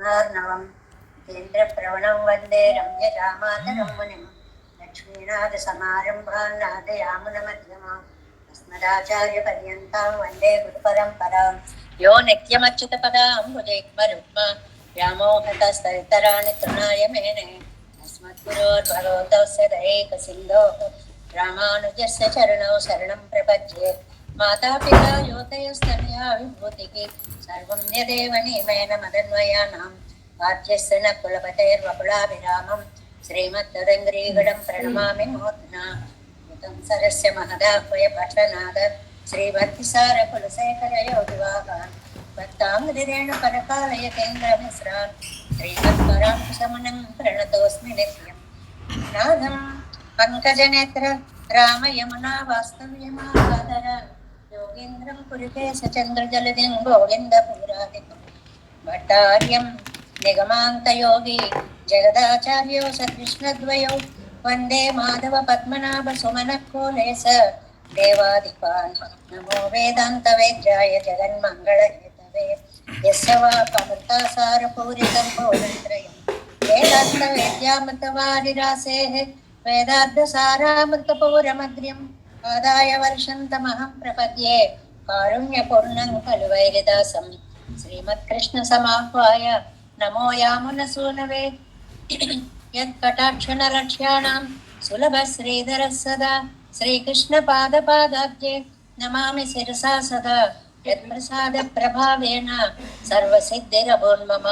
नवं केन्द्रप्रवणं वन्दे रम्यजामातरं मुनिं लक्ष्मीनाथसमारम्भां नाथयामुनमध्यमाम् अस्मदाचार्यपर्यन्तां वन्दे गुरुपरम्परां यो नित्यमच्युतपदाम्बुजैक्मरुक्म व्यामोहतस्तरितराणि तृणाय मेने अस्मद्गुरोर्भगवतस्य दयैकसिन्धोः रामानुजस्य चरणौ शरणं प्रपद्ये मातापिता योतयस्तनया विभूतिः सर्वं यदेव नियमेन मदन्वयानां वाद्यस्य न कुलपतेर्वकुलाभिरामं श्रीमद्तदङ्ग्रीगणं प्रणमामि मूर्ध्ना तं सरस्य महदाह्वय पठनाद श्रीभक्तिसारकुलशेखरयोगिवाहान् भक्ताङ्गिरेणुपरकालयकेन्द्रमिस्रान् श्रीमत्पराङ्कुशमुनिं प्रणतोऽस्मि नित्यं नाथं पङ्कजनेत्र रामयमुना वास्तव्यमादर योगीन्द्रं पुरिकेशचन्द्रजलदिं गोविन्दपुरादिकं भट्टार्यं निगमान्तयोगी जगदाचार्यो सकृष्णद्वयो वन्दे माधव पद्मनाभ सुमनकोलेश देवादिपान् नमो वेदान्तवेद्याय जगन्मङ्गलहेतवे यस्य वाक्अमृतासारपूरितं भोजनत्रयं वेदान्तवेद्यामृतवारिरासेः वेदार्थसारामृतपूरमग्र्यम् आदाय वर्षन्तमहं प्रपद्ये कारुण्यपूर्णं खलु वैरिदासं श्रीमत्कृष्णसमाह्वाय नमो यामुनसूनवे यत्कटाक्षणलक्ष्याणां सुलभश्रीधरः सदा श्रीकृष्णपादपादाब्जे नमामि शिरसा सदा यत्प्रसादप्रभावेन सर्वसिद्धिरभून्मम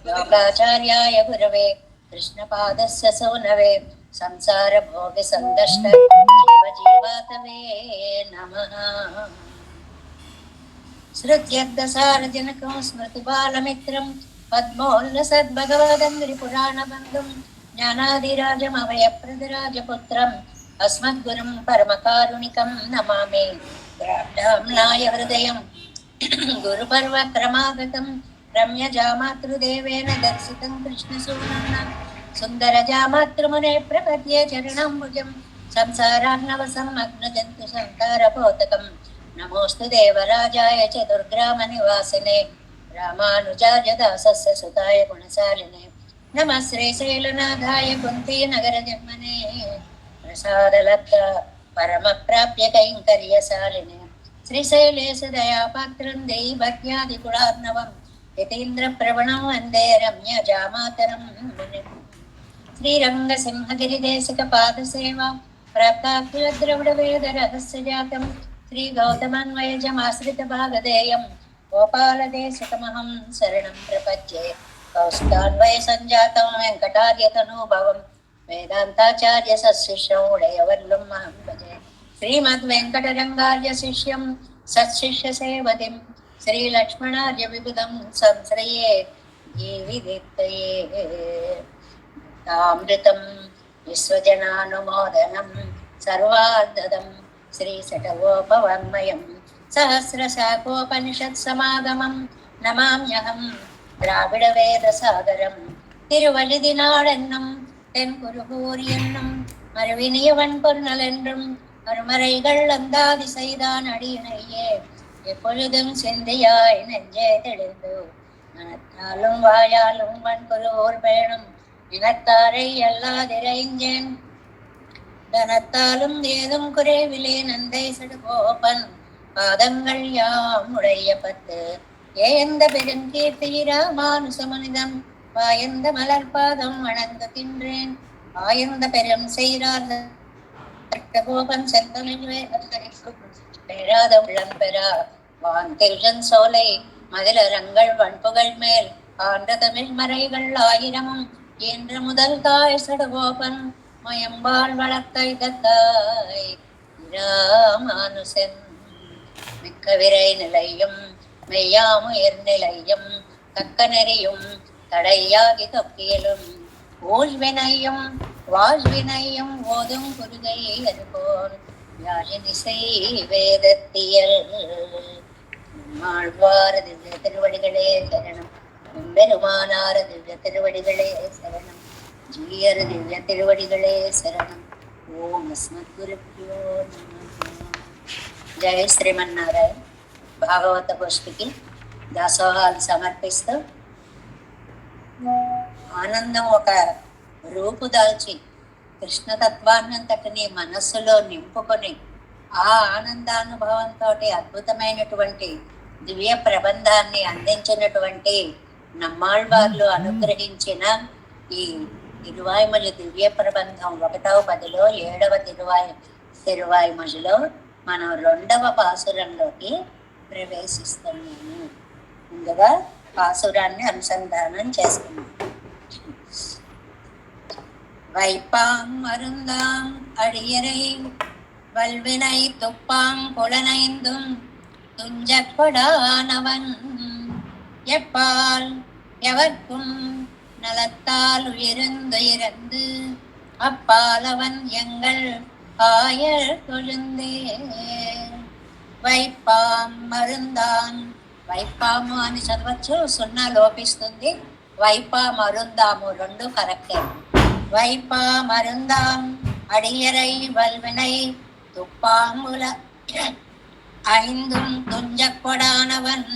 योगाचार्याय गुरवे कृष्णपादस्य सूनवे संसारभोगसन्दष्ट जीवजीवातवे नमः। श्रुत्यर्थसारजनकं स्मृतिबालमित्रं पद्मोल्लसद्भगवदङ्घ्रिपुराणबन्धुं ज्ञानादिराजमभयप्रदराजपुत्रम् अस्मद्गुरुं परमकारुणिकं नमामि। ग्राम्णाय हृदयं गुरुपर्वक्रमागतं रम्यजामातृदेवेन दर्शितं कृष्णसूनम् सुन्दरजामातृमुने प्रपद्ये चरणाम्बुजं संसारार्णवसम्मग्नजन्तु संसारपोतकम् नमोऽस्तु देवराजाय च दुर्ग्रामनिवासिने रामानुजाय दासस्य सुताय गुणशालिने नमः श्रीशैलनाथाय कुन्तीनगरजन्मने प्रसादलब्ध परमप्राप्य कैङ्कर्यशालिने श्रीशैलेश दयापात्रं देवज्ञादिकुलार्णवं यतीन्द्रप्रवणं वन्दे रम्यजामातरं मुनिम् श्रीरङ्गसिंहगिरिदेशिकपादसेवा प्राप्ताखिलद्रविडवेदरहस्यजातं श्रीगौतमन्वयजमाश्रितभागधेयं गोपालदेशिकमहं शरणं प्रपद्ये कौशिकान्वयसञ्जातं वेङ्कटार्यतनूभवं वेदान्ताचार्यसशिष्यं उडयवल्लं महं भजे श्रीमद्वेङ्कटरङ्गार्यशिष्यं सत्शिष्यसेवतिं श्रीलक्ष्मणार्यविबुधं संश्रये जीविदीप्तये अमृतं विश्वजनानुमोदनं सर्वार्धदं श्रीशतगोपवाङ्मयं सहस्रशाखोपनिषत्समागमं नमाम्यहं द्राविडवेदसागरं तिरुवलिदिनाळेन्नुं தென்குருகூரியன்னும் மறுவினியவன் பொருநலென்றும் மறுமறைகள் அந்தாதி செய்தான் அடியினையே எப்பொழுதும் சிந்தையாய் நெஞ்சே தெளிந்து மனத்தாலும் வாயாலும் வன்குருவோர் பேணும் இனத்தாரை அல்லாதிரைஞ்சேன் தனத்தாலும் ஏதும் குறைவிலே நந்தை சடுகோபன் பாதங்கள் யாம் உடைய பத்து ஏந்த பெருங்கீர்த்தி ராமானுசமனிதம் வாயந்த மலர்பாதம் வணங்குகின்றேன் ஆயந்த பெரும் செய்கிறார் கோபன் செல்வராத உள்ளம் பெறா வான்கிருஷன் சோலை மதிலரங்கள் வன்புகள் மேல் ஆண்ட தமிழ் மறைகள் ஆயிரமும் என்ற முதல் தாய் சடுகோபன் மயம்பால் வளர்த்த இதத்தாய் ராமானுசன் மிக்க விரை நிலையும் மெய்யாமுயர் நிலையும் தக்க நெறியும் தடையாகி தொக்கியலும் ஊழ்வினையும் வாழ்வினையும் ஓதும் குருகை அதுபோல் யாழினிசை வேதத்தியல் ஆழ்வார திவ்ய திருவடிகளே சரணம் பெருமானார திவ்ய திருவடிகளே சரணம் ஜீயர் திவ்ய திருவடிகளே சரணம் ఓం అస్మద్గురుభ్యో నమః. జై శ్రీమన్నారాయణ. భాగవత గోష్ఠికి దాసోహాలు సమర్పిస్తూ ఆనందం ఒక రూపు దాల్చి కృష్ణతత్వాన్నంతటిని మనస్సులో నింపుకొని ఆ ఆనందానుభవంతో అద్భుతమైనటువంటి దివ్య ప్రబంధాన్ని అందించినటువంటి నమ్మాళ్వార్లు అనుగ్రహించిన ఈ తిరువాయిమలి దివ్య ప్రబంధం 1వ పదిలో 7వ తిరువాయిమలిలో మనం 2వ పాసురంలోకి ప్రవేశిస్తున్నాము. ముందుగా పాసురాన్ని అనుసంధానం చేసుకున్నాం. வைப்பாம் மருந்தாம் அடியரை வல்வினை துப்பாம் புலனைந்தும் துஞ்சப்படானவன் எப்பால் எவர்க்கும் நலத்தால் உயிருந்து அப்பாலவன் எங்கள் ஆயர் கொழுந்தே. వైపాం మరుందాం, వైపాము అని చదవచ్చు, 0 లోపిస్తుంది. వైపా మరుందాము 2 కరెక్టే. வைப்பா மருந்தாம் அடியரை வல்வினை துப்பாம்புல ஐந்தும் துஞ்சப்படானவன்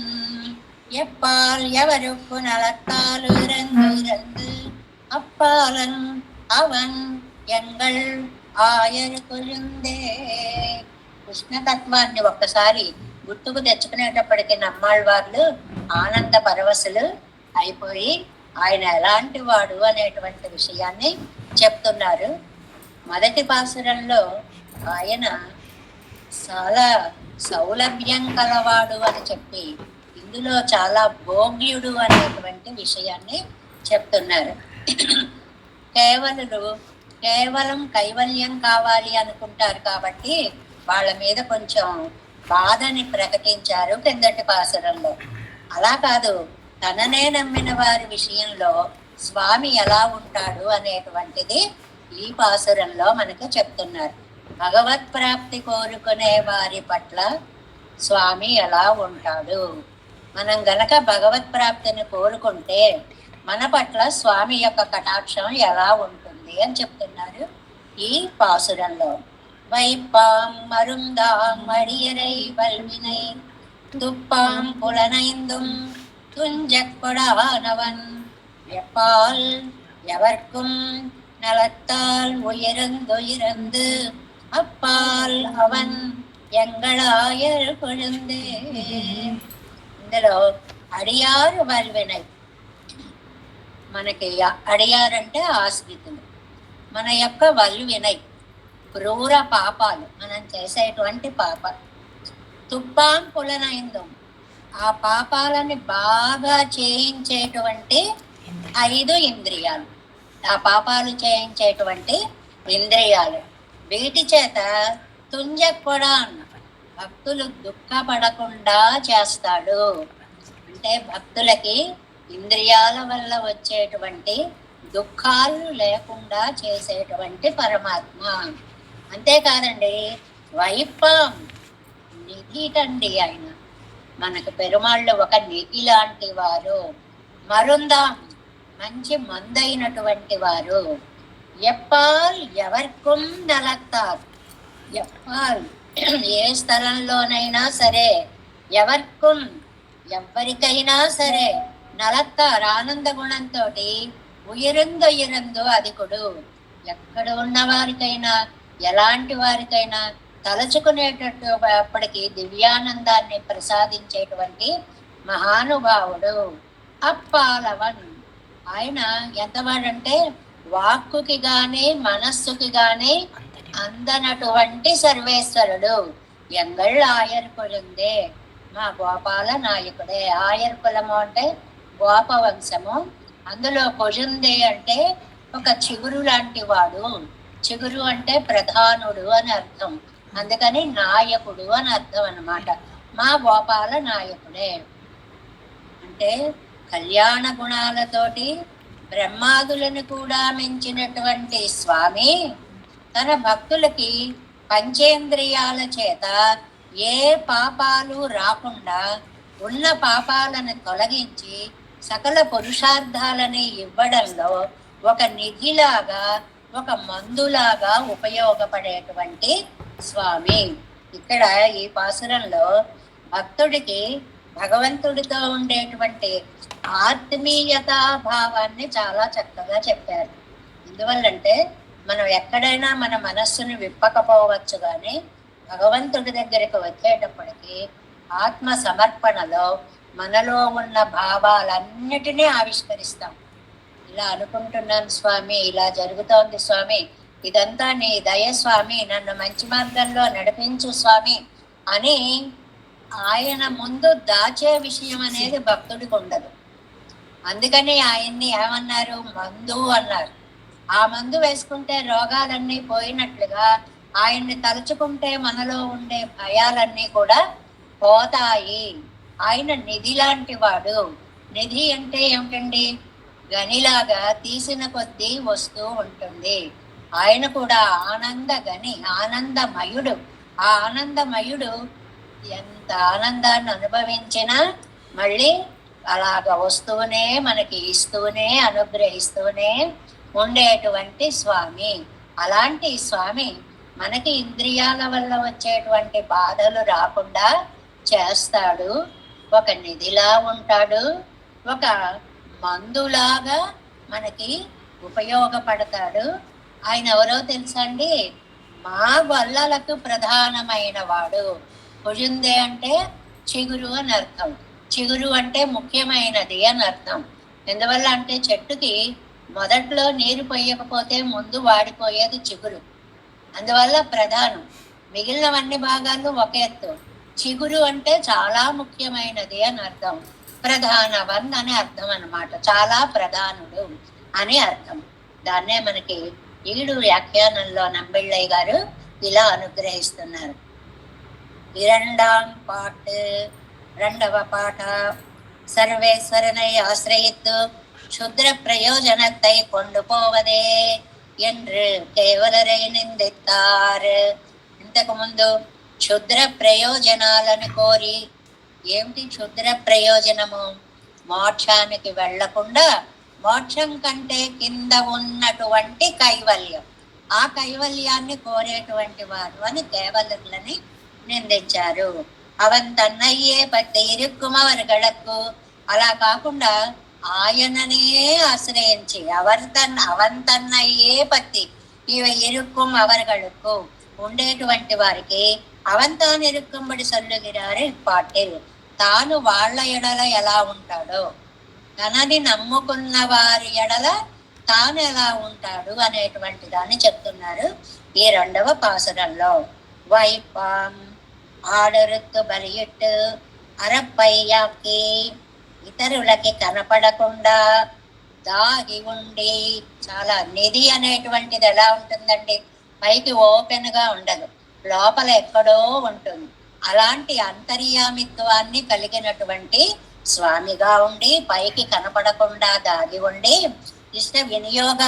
எப்பால் எவருக்கு நலத்தால் இறந்து அப்பாலன் அவன் எங்கள் ఆయరు కొలుందే. కృష్ణతత్వాన్ని ఒక్కసారి గుర్తుకు తెచ్చుకునేటప్పటికీ నమ్మాళ్వార్లు ఆనంద పరవశులు అయిపోయి ఆయన ఎలాంటి వాడు అనేటువంటి విషయాన్ని చెప్తున్నారు. మొదటి పాసురంలో ఆయన చాలా సౌలభ్యం కలవాడు అని చెప్పి ఇందులో చాలా భోగ్యుడు అనేటువంటి విషయాన్ని చెప్తున్నారు. కేవలం కైవల్యం కావాలి అనుకుంటారు కాబట్టి వాళ్ళ మీద కొంచెం బాధని ప్రకటించారు కిందటి పాసురంలో. అలా కాదు, తననే నమ్మిన వారి విషయంలో స్వామి ఎలా ఉంటాడు అనేటువంటిది ఈ పాసురంలో మనకు చెప్తున్నారు. భగవత్ ప్రాప్తి కోరుకునే వారి పట్ల స్వామి ఎలా ఉంటాడు, మనం గనక భగవత్ ప్రాప్తిని కోరుకుంటే మన పట్ల స్వామి యొక్క కటాక్షం ఎలా ఉంటుంది అని చెప్తున్నారు ఈ పాసురంలో. வைப்பாம் மருந்தாம் அடியரை வல்வினை துப்பாம் புலனைந்தும் துஞ்சப்படானவன் எப்பால் எவர்க்கும் நலத்தால் உயிரந்து అప్పాల్ అవన్ ఎంగళాయర్ కొழுந்தே. ఇందులో అడియారు వల్వినై, మనకి అడియారంటే ఆశ్రితులు, మన యొక్క వల్వినై క్రూర పాపాలు, మనం చేసేటువంటి పాపాలు. తుప్పాం పులనైందం, ఆ పాపాలని బాగా చేయించేటువంటి 5 ఇంద్రియాలు, ఆ పాపాలు చేయించేటువంటి ఇంద్రియాలు. వీటి చేత తుంజక్కడా అన్న భక్తులు దుఃఖపడకుండా చేస్తాడు. అంటే భక్తులకి ఇంద్రియాల వల్ల వచ్చేటువంటి దుఃఖాలు లేకుండా చేసేటువంటి పరమాత్మ. అంతేకాదండి, వైపాం నిధిటండి ఆయన, మనకు పెరుమాళ్ళు ఒక నిధి లాంటి వారు. మరుందాం మంచి మందైనటువంటి వారు. ఎప్పాల్ ఎవర్కుం నలత్తార్, ఎప్పాల్ ఏ స్థలంలోనైనా సరే, ఎవర్కుం ఎవరికైనా సరే, నలత్తార్ ఆనంద గుణంతో ఉయిరందు అధికుడు, ఎక్కడ ఉన్న వారికైనా ఎలాంటి వారికైనా తలచుకునేటట్టు అప్పటికి దివ్యానందాన్ని ప్రసాదించేటువంటి మహానుభావుడు. అప్పాలవన్, ఆయన ఎంతవాడంటే వాక్కుకి గాని మనస్సుకి గాని అందనటువంటి సర్వేశ్వరుడు. ఎంగళ్ ఆయర్ కొழுந்தே, మా గోపాల నాయకుడే. ఆయర్ కులము అంటే గోప వంశము, అందులో కొழுந்தே అంటే ఒక చిగురు లాంటి వాడు. చిగురు అంటే ప్రధానుడు అని అర్థం, అందుకని నాయకుడు అని అర్థం అన్నమాట. మా గోపాల నాయకుడే అంటే కళ్యాణ గుణాలతోటి బ్రహ్మాదులను కూడా మించినటువంటి స్వామి తన భక్తులకి పంచేంద్రియాల చేత ఏ పాపాలు రాకుండా ఉన్న పాపాలను తొలగించి సకల పురుషార్థాలని ఇవ్వడంలో ఒక నిధిలాగా, ఒక మందులాగా ఉపయోగపడేటువంటి స్వామి. ఇక్కడ ఈ పాసురంలో భక్తుడికి భగవంతుడితో ఉండేటువంటి ఆత్మీయతా భావాన్ని చాలా చక్కగా చెప్పారు. ఎందువల్లంటే మనం ఎక్కడైనా మన మనస్సును విప్పకపోవచ్చు, కానీ భగవంతుడి దగ్గరికి వచ్చేటప్పటికి ఆత్మ సమర్పణలో మనలో ఉన్న భావాలన్నిటినీ ఆవిష్కరిస్తాం. ఇలా అనుకుంటున్నాను స్వామి, ఇలా జరుగుతోంది స్వామి, ఇదంతా నీ దయ స్వామి, నన్ను మంచి మార్గంలో నడిపించు స్వామి అని ఆయన ముందు దాచే విషయం అనేది భక్తుడికి ఉండదు. అందుకని ఆయన్ని ఏమన్నారు? మందు అన్నారు. ఆ మందు వేసుకుంటే రోగాలన్నీ పోయినట్లుగా ఆయన్ని తలుచుకుంటే మనలో ఉండే భయాలన్నీ కూడా పోతాయి. ఆయన నిధి లాంటి వాడు. నిధి అంటే ఏమిటండి? గనిలాగా తీసిన కొద్దీ వస్తూ ఉంటుంది. ఆయన కూడా ఆనంద గని, ఆనందమయుడు. ఆ ఆనందమయుడు ఎంత ఆనందాన్ని అనుభవించినా మళ్ళీ అలాగ వస్తూనే మనకి ఇస్తూనే అనుగ్రహిస్తూనే ఉండేటువంటి స్వామి. అలాంటి స్వామి మనకి ఇంద్రియాల వల్ల వచ్చేటువంటి బాధలు రాకుండా చేస్తాడు. ఒక నిధిలా ఉంటాడు, ఒక మందులాగా మనకి ఉపయోగపడతాడు. ఆయన ఎవరో తెలుసా అండి? మా గొల్లలకు ప్రధానమైన వాడు. భుజుందే అంటే చిగురు అని అర్థం. చిగురు అంటే ముఖ్యమైనది అని అర్థం. ఎందువల్ల అంటే చెట్టుకి మొదట్లో నీరు పోయకపోతే ముందు వాడిపోయేది చిగురు. అందువల్ల ప్రధానం. మిగిలినవన్నీ భాగాలు ఒక ఎత్తు. చిగురు అంటే చాలా ముఖ్యమైనది అని అర్థం. ప్రధానవన్ అని అర్థం అన్నమాట. చాలా ప్రధానుడు అని అర్థం. దాన్నే మనకి ఈడు వ్యాఖ్యానంలో నంబిళ్ళయ్య గారు ఇలా అనుగ్రహిస్తున్నారు. இரண்டாம் பாட்டு, రెండవ పాట. సర్వేశ్వరனை ஆசிரயித்து க்ஷுத்ர பிரயோஜனத்தை கொண்டு போவதே என்று కేవలరై నిందిస్తారు. ఇంతకు ముందు క్షుద్ర ప్రయోజనాలను కోరి, ఏమిటి క్షుద్ర ప్రయోజనము? మోక్షానికి వెళ్లకుండా మోక్షం కంటే కింద ఉన్నటువంటి కైవల్యం, ఆ కైవల్యాన్ని కోరేటువంటి వారు అని కేవలులని నిందించారు. అవన్ తన్నయ్యే పట్టి ఇరుక్కుమవర్గళకు, అలా కాకుండా ఆయననే ఆశ్రయించి అవన్ తన్నయ్యే పత్తి ఇవ ఇరుక్కుం అవర్గళకు ఉండేటువంటి వారికి అవంతాన్ ఇరుక్కుబడి సొల్లుగిరారు పాటిల్. తాను వాళ్ళ ఎడల ఎలా ఉంటాడో, తనని నమ్ముకున్న వారి ఎడల తాను ఎలా ఉంటాడు అనేటువంటి దాన్ని చెప్తున్నారు ఈ రెండవ పాసురంలో. వైపాం ఆడరుత్తు బలియిట్టు అరపయ్యాకి, ఇతరులకి కనపడకుండా దాగి ఉండి. చాలా నిధి అనేటువంటిది ఎలా ఉంటుందండి? పైకి ఓపెన్ గా ఉండదు, లోపల ఎక్కడో ఉంటుంది. అలాంటి అంతర్యామిత్వాన్ని కలిగినటువంటి స్వామిగా ఉండి, పైకి కనపడకుండా దాగి ఉండి, ఇష్ట వినియోగ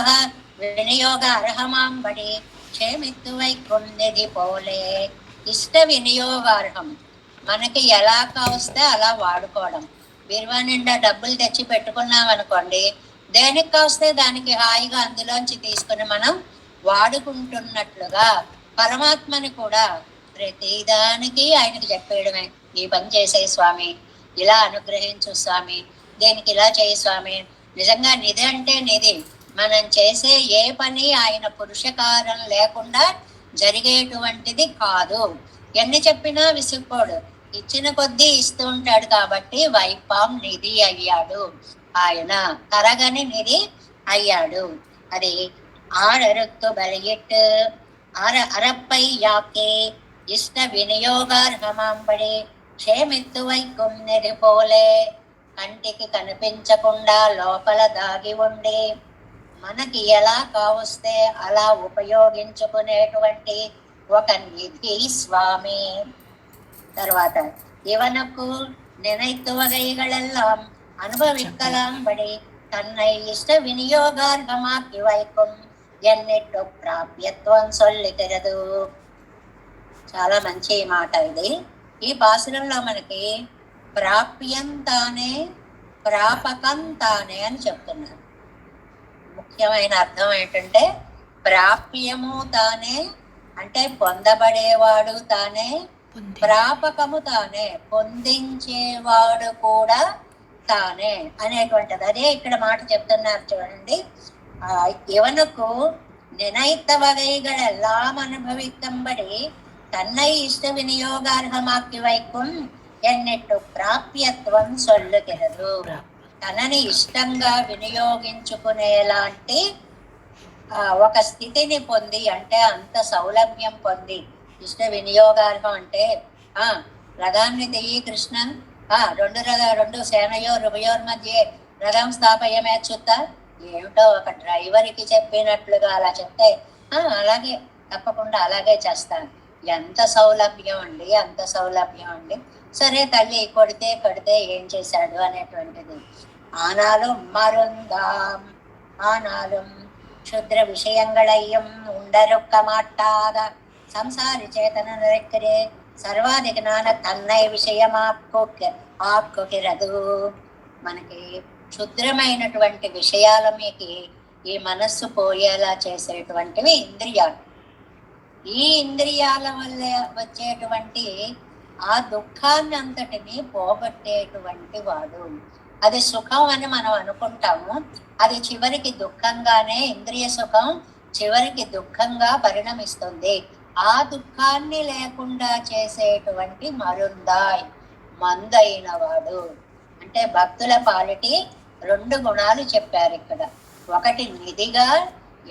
అర్హమాంబడి క్షేమిత్తువై కొన్నది పోలే. ఇష్ట వినియోగార్హం, మనకి ఎలా కావస్తే అలా వాడుకోవడం. బీరువా నిండా డబ్బులు తెచ్చి పెట్టుకున్నాం అనుకోండి, దేనికి కావస్తే దానికి హాయిగా అందులోంచి తీసుకుని మనం వాడుకుంటున్నట్లుగా పరమాత్మని కూడా ప్రతిదానికి ఆయనకి చెప్పేయడమే. ఈ పని చేసే స్వామి, ఇలా అనుగ్రహించు స్వామి, దేనికి ఇలా చేయి స్వామి. నిజంగా నిధి అంటే నిధి. మనం చేసే ఏ పని ఆయన పురుషకారం లేకుండా జరిగేటువంటిది కాదు. ఎన్ని చెప్పినా విసుక్కోడు, ఇచ్చిన కొద్దీ ఇస్తూ ఉంటాడు. కాబట్టి వైపాం నిధి అయ్యాడు ఆయన, తరగని నిధి అయ్యాడు. అది ఆడరుత్తు బలియిట్టు అరప్పై యాకే ఇష్ట వినియోగార్హమాంబడి క్షేమిత్తు వైకున్నది పోలే. కంటికి కనిపించకుండా లోపల దాగి ఉండి మనకి ఎలా కావస్తే అలా ఉపయోగించుకునేటువంటి ఒక నిధి స్వామి. తర్వాత ఇవనకు நினைத்து வகைகளெல்லாம் அனுபவிக்கலாம்படி தன்னை இஷ்ட விநியோகார்கமாக்கி வைக்கும் ఎన్నిట్టు ప్రాప్యత్వం సొల్లికరదు. చాలా మంచి మాట ఇది. ఈ పాసురంలో మనకి ప్రాప్యం తానే ప్రాపకం తానే అని చెప్తున్నారు. ముఖ్యమైన అర్థం ఏంటంటే, ప్రాప్యము తానే అంటే పొందబడేవాడు తానే, ప్రాపకము తానే, పొందించేవాడు కూడా తానే అనేటువంటిది. అదే ఇక్కడ మాట చెప్తున్నారు చూడండి. ఇవనుకు நினைத்த வகைகள் எல்லாம் அனுபவிக்கும்படி தன்னை இஷ்ட వినియోగార్హమాకి వైக்கும் ఎన్నెట్టు ప్రాప్యత్వం సొల్లుகிறது. తనని ఇష్టంగా వినియోగించుకునేలాంటి ఒక స్థితిని పొంది, అంటే అంత సౌలభ్యం పొంది. ఇష్ట వినియోగార్హం అంటే రథాన్ని తెయ్యి కృష్ణ, రెండు సేనయోర్ ఉభయోర్ మధ్య రథం స్థాపయమేచ్చుత. ఏమిటో ఒక డ్రైవర్కి చెప్పినట్లుగా అలా చెప్తే అలాగే తప్పకుండా అలాగే చేస్తాను. ఎంత సౌలభ్యం అండి, అంత సౌలభ్యం అండి. సరే తల్లి కొడితే ఏం చేశాడు అనేటువంటిది. ஆனாலும் மருந்தாம், ஆனாலும் க்ஷுத்ர விஷயங்களையும் உண்டருக்க மாட்டாத సంసారి చేతన నరక్కరే సర్వాది జ్ఞాన తన్నై విషయమాక్కుకిరదు. మనకి క్షుద్రమైనటువంటి విషయాల మీకి ఈ మనస్సు పోయేలా చేసేటువంటివి ఇంద్రియాలు. ఈ ఇంద్రియాల వల్ల వచ్చేటువంటి ఆ దుఃఖాన్ని అంతటిని పోగొట్టేటువంటి వాడు. అది సుఖం అని మనం అనుకుంటాము, అది చివరికి దుఃఖంగానే, ఇంద్రియ సుఖం చివరికి దుఃఖంగా పరిణమిస్తుంది. ఆ దుఃఖాన్ని లేకుండా చేసేటువంటి మరుందాయ్, మందైన వాడు. అంటే భక్తుల పాలిటి 2 గుణాలు చెప్పారు ఇక్కడ. ఒకటి నిధిగా,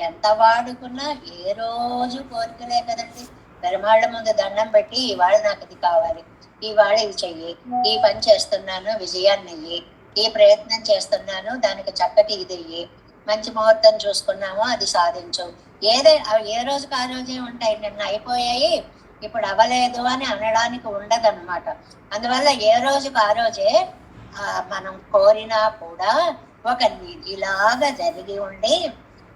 ఎంత వాడుకున్నా ఏ రోజు కోరికలే కదండి. పెరుమాళ్ళ ముందు దండం పెట్టి ఇవాళ నాకు ఇది కావాలి, ఇవాళ ఇది చెయ్యి, ఈ పని చేస్తున్నాను విజయాన్ని ఇయ్యి, ఈ ప్రయత్నం చేస్తున్నాను దానికి చక్కటి ఇది ఇయ్యి, మంచి ముహూర్తం చూసుకున్నాము అది సాధించు. ఏ రోజుకి ఆ రోజే ఉంటాయి. నిన్న అయిపోయాయి ఇప్పుడు అవ్వలేదు అని అనడానికి ఉండదన్నమాట. అందువల్ల ఏ రోజుకి ఆ రోజే మనం కోరినా కూడా ఒక నిధిలాగా జరిగి ఉండి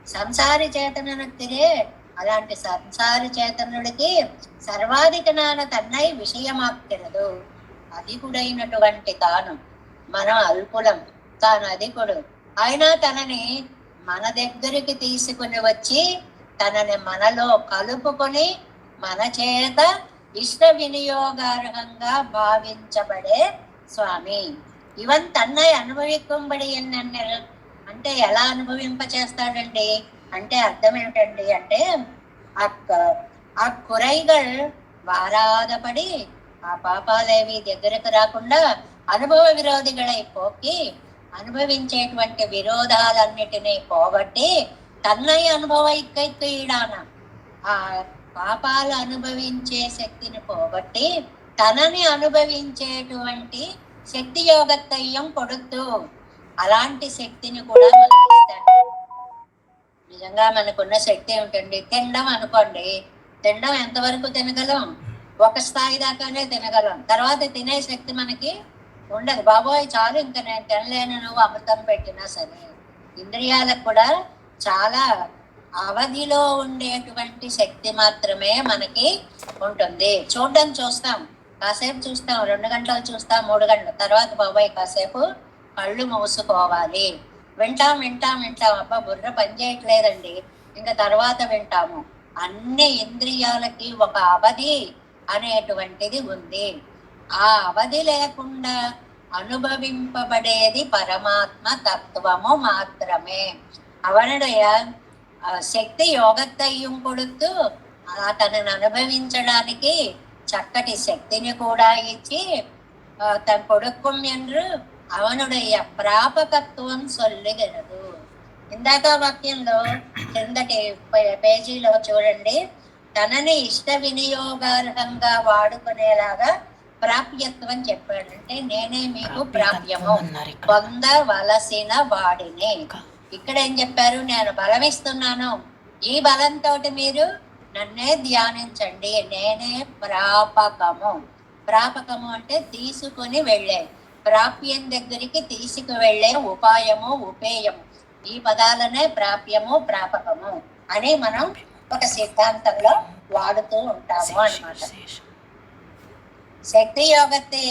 సంసారి చేతనుడికి, అలాంటి సంసారి చేతనుడికి సర్వాధిక జ్ఞాన తన్నై విషయమాక్కిరదు. అధికుడైనటువంటి తాను, మనం అల్పులం, తాను అధికుడు. అయినా తనని మన దగ్గరికి తీసుకుని వచ్చి తనని మనలో కలుపుకొని మన చేత ఇష్ట వినియోగార్హంగా భావించబడే స్వామి. ఇవన్ తన్నై అనుభవింపబడి అన్నారు. అంటే ఎలా అనుభవింపచేస్తాడండి అంటే అర్థం ఏమిటండి అంటే ఆ కురైగల్ వారాదపడి ఆ పాపాలేవి దగ్గరకు రాకుండా అనుభవ విరోధిಗಳై పోకి అనుభవించేటువంటి విరోధాలన్నిటినీ పోగొట్టి తన్నై అనుభవైకైడాన, ఆ పాపాలు అనుభవించే శక్తిని పోగొట్టి తనని అనుభవించేటువంటి శక్తి యోగత్తయ్యం కొడుతూ అలాంటి శక్తిని కూడా మనకి ఇస్తాడు. నిజంగా మనకున్న శక్తి ఏమిటండి? తినడం అనుకోండి, తినడం ఎంతవరకు తినగలం? ఒక స్థాయి దాకానే తినగలం. తర్వాత తినే శక్తి మనకి ఉండదు. బాబోయ్ చాలు ఇంకా నేను తినలేను నువ్వు అమృతం పెట్టినా సరే. ఇంద్రియాలకు కూడా చాలా అవధిలో ఉండేటువంటి శక్తి మాత్రమే మనకి ఉంటుంది. చూస్తాం, కాసేపు చూస్తాం, 2 గంటలు చూస్తాం, 3 గంటలు తర్వాత బాబాయ్ కాసేపు కళ్ళు మూసుకోవాలి. వింటాం, అబ్బా బుర్ర పని చేయట్లేదండి, ఇంకా తర్వాత వింటాము. అన్ని ఇంద్రియాలకి ఒక అవధి అనేటువంటిది ఉంది. ఆ అవధి లేకుండా అనుభవింపబడేది పరమాత్మ తత్వము మాత్రమే. అవనుடைய శక్తి యోగత్తయ్యం కొడుతూ తనను అనుభవించడానికి చక్కటి శక్తిని కూడా ఇచ్చి తన కొడుకుం என்று అవనుடைய ప్రాపకత్వం సొల్లుగలదు. ఇందాక వాక్యంలో కిందటి పేజీలో చూడండి, తనని ఇష్ట వినియోగార్హంగా వాడుకునేలాగా ప్రాప్యత్వం చెప్పాడు. అంటే నేనే మీకు ప్రాప్యము, పొందవలసిన వాడిని. ఇక్కడ ఏం చెప్పారు? నేను బలం ఇస్తున్నాను, ఈ బలంతో మీరు నన్నే ధ్యానించండి. నేనే ప్రాపకము అంటే తీసుకుని వెళ్ళే, ప్రాప్యం దగ్గరికి తీసుకువెళ్ళే ఉపాయము, ఉపేయము. ఈ పదాలనే ప్రాప్యము, ప్రాపకము అని మనం ఒక సిద్ధాంతంలో వాడుతూ ఉంటాము అన్నమాట. శక్తి యోగத்தை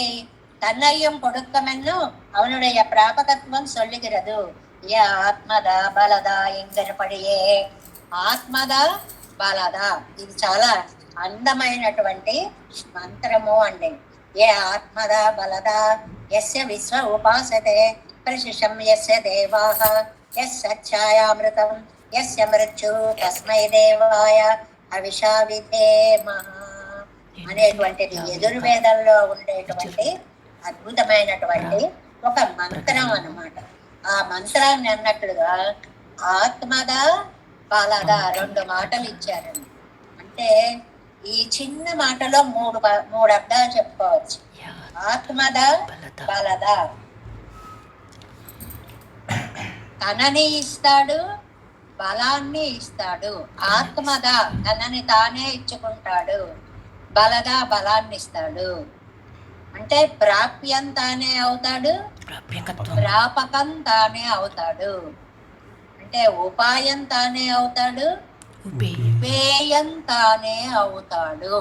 தன்னையும் கொடுக்கமென்னு அவனுடைய பிராபகத்துவம் சொல்லுகிறது. ఆత్మదా బలదా ఎంగనపడియే, ఆత్మదా బలదా, ఇది చాలా అందమైనటువంటి మంత్రము అండి. ఏ ఆత్మద బలద యస్య విశ్వ ఉపాసతే ప్రశిషం యస్య దేవాః యస్సచ్ఛాయామృతం యస్య మృత్యు తస్మై దేవాయ హవిషా విధేమః అనేటువంటిది యజుర్వేదంలో ఉండేటువంటి అద్భుతమైనటువంటి ఒక మంత్రం అన్నమాట. ఆ మంత్రాన్ని అన్నట్లుగా ఆత్మద బలద 2 మాటలు ఇచ్చారండి. అంటే ఈ చిన్న మాటలో మూడు అర్థాలు చెప్పుకోవచ్చు. ఆత్మద బలద, తనని ఇస్తాడు, బలాన్ని ఇస్తాడు. ఆత్మద తనని తానే ఇచ్చుకుంటాడు, బలద బలాన్ని ఇస్తాడు. అంటే ప్రాప్యం తానే అవుతాడు, ప్రాపకం తానే అవుతాడు. అంటే ఉపాయం తానే అవుతాడు, ఉపేయం తానే అవుతాడు.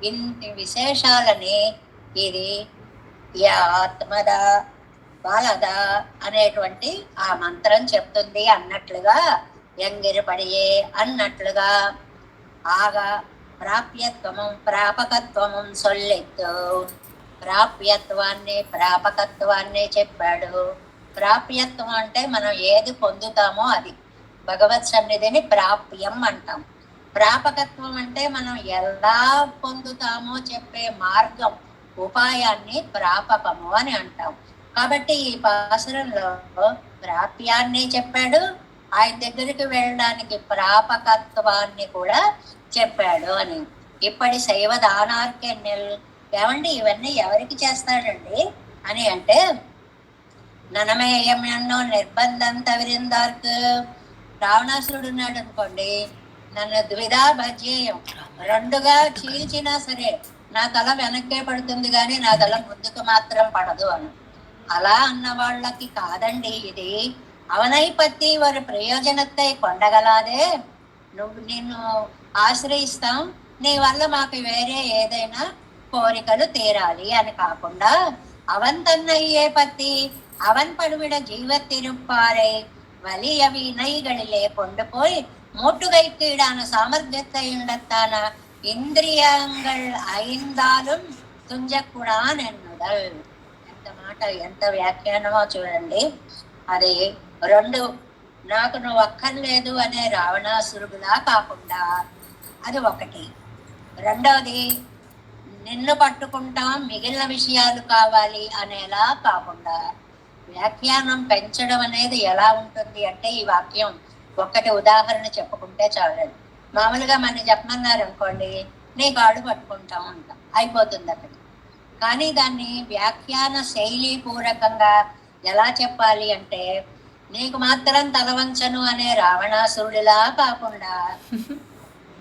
ఇంటి విశేషాలని ఇది ఆత్మద బలద అనేటువంటి ఆ మంత్రం చెప్తుంది అన్నట్లుగా, ఎంగిరిపడియే అన్నట్లుగా ఆగా ప్రాప్యత్వము ప్రాపకత్వము సొల్లెత్తు. ప్రాప్యత్వాన్ని ప్రాపకత్వాన్ని చెప్పాడు. ప్రాప్యత్వం అంటే మనం ఏది పొందుతామో అది, భగవత్ సన్నిధిని ప్రాప్యం అంటాం. ప్రాపకత్వం అంటే మనం ఎలా పొందుతామో చెప్పే మార్గం, ఉపాయాన్ని ప్రాపకము అని అంటాం. కాబట్టి ఈ పాసురంలో ప్రాప్యాన్ని చెప్పాడు, ఆయన దగ్గరికి వెళ్ళడానికి ప్రాపకత్వాన్ని కూడా చెప్పాడు అని. ఇప్పటి శైవ దానార్కెన్నెల్ ఏమండి ఇవన్నీ ఎవరికి చేస్తాడండి అని అంటే, ననమేయం ఎన్నో నిర్బంధం తవిరిందార్కు. రావణాసురుడు ఉన్నాడు అనుకోండి, నన్ను ద్విధా భజ్యేయం, 2గా చీల్చినా సరే నా తల వెనక్కే పడుతుంది కానీ నా తల ముందుకు మాత్రం పడదు అని. అలా అన్న వాళ్ళకి కాదండి ఇది. అవనై పత్తి వారి ప్రయోజనத்தை కొండగలాదే, నిన్ను ఆశ్రయిస్తాం, నీ వల్ల మాకు వేరే ఏదైనా కోరికలు తీరాలి అని కాకుండా, అవన్ తన్నయ్యే పత్తి அவன் படுவிட ஜீவத்திருப்பாரை வலிய வினைகளிலே கொண்டு போய் மூட்டுகைக்கு ஈடான சாமர்த்தியத்தை ఉండத்தாన ఇంద్రియంగల్ ఐందాலும் తుంజకుడాన్ ఎన్నుదల్. ఎంత మాట, ఎంత వ్యాఖ్యానమో చూడండి. అది 2 నాకు నువ్వు అక్కర్లేదు అనే రావణాసురుడులా కాకుండా అది ఒకటి. 2వది నిన్ను పట్టుకుంటాం మిగిలిన విషయాలు కావాలి అనేలా కాకుండా వ్యాఖ్యానం పెంచడం అనేది ఎలా ఉంటుంది అంటే, ఈ వాక్యం ఒక్కటి ఉదాహరణ చెప్పుకుంటే చాలండి. మామూలుగా మనం చెప్పమన్నారు అనుకోండి, నీ కాడు పట్టుకుంటాం అంటాం, అయిపోతుంది అక్కడ. కానీ దాన్ని వ్యాఖ్యాన శైలి పూర్వకంగా ఎలా చెప్పాలి అంటే, నీకు మాత్రం తలవంచను అనే రావణాసురుడిలా కాకుండా,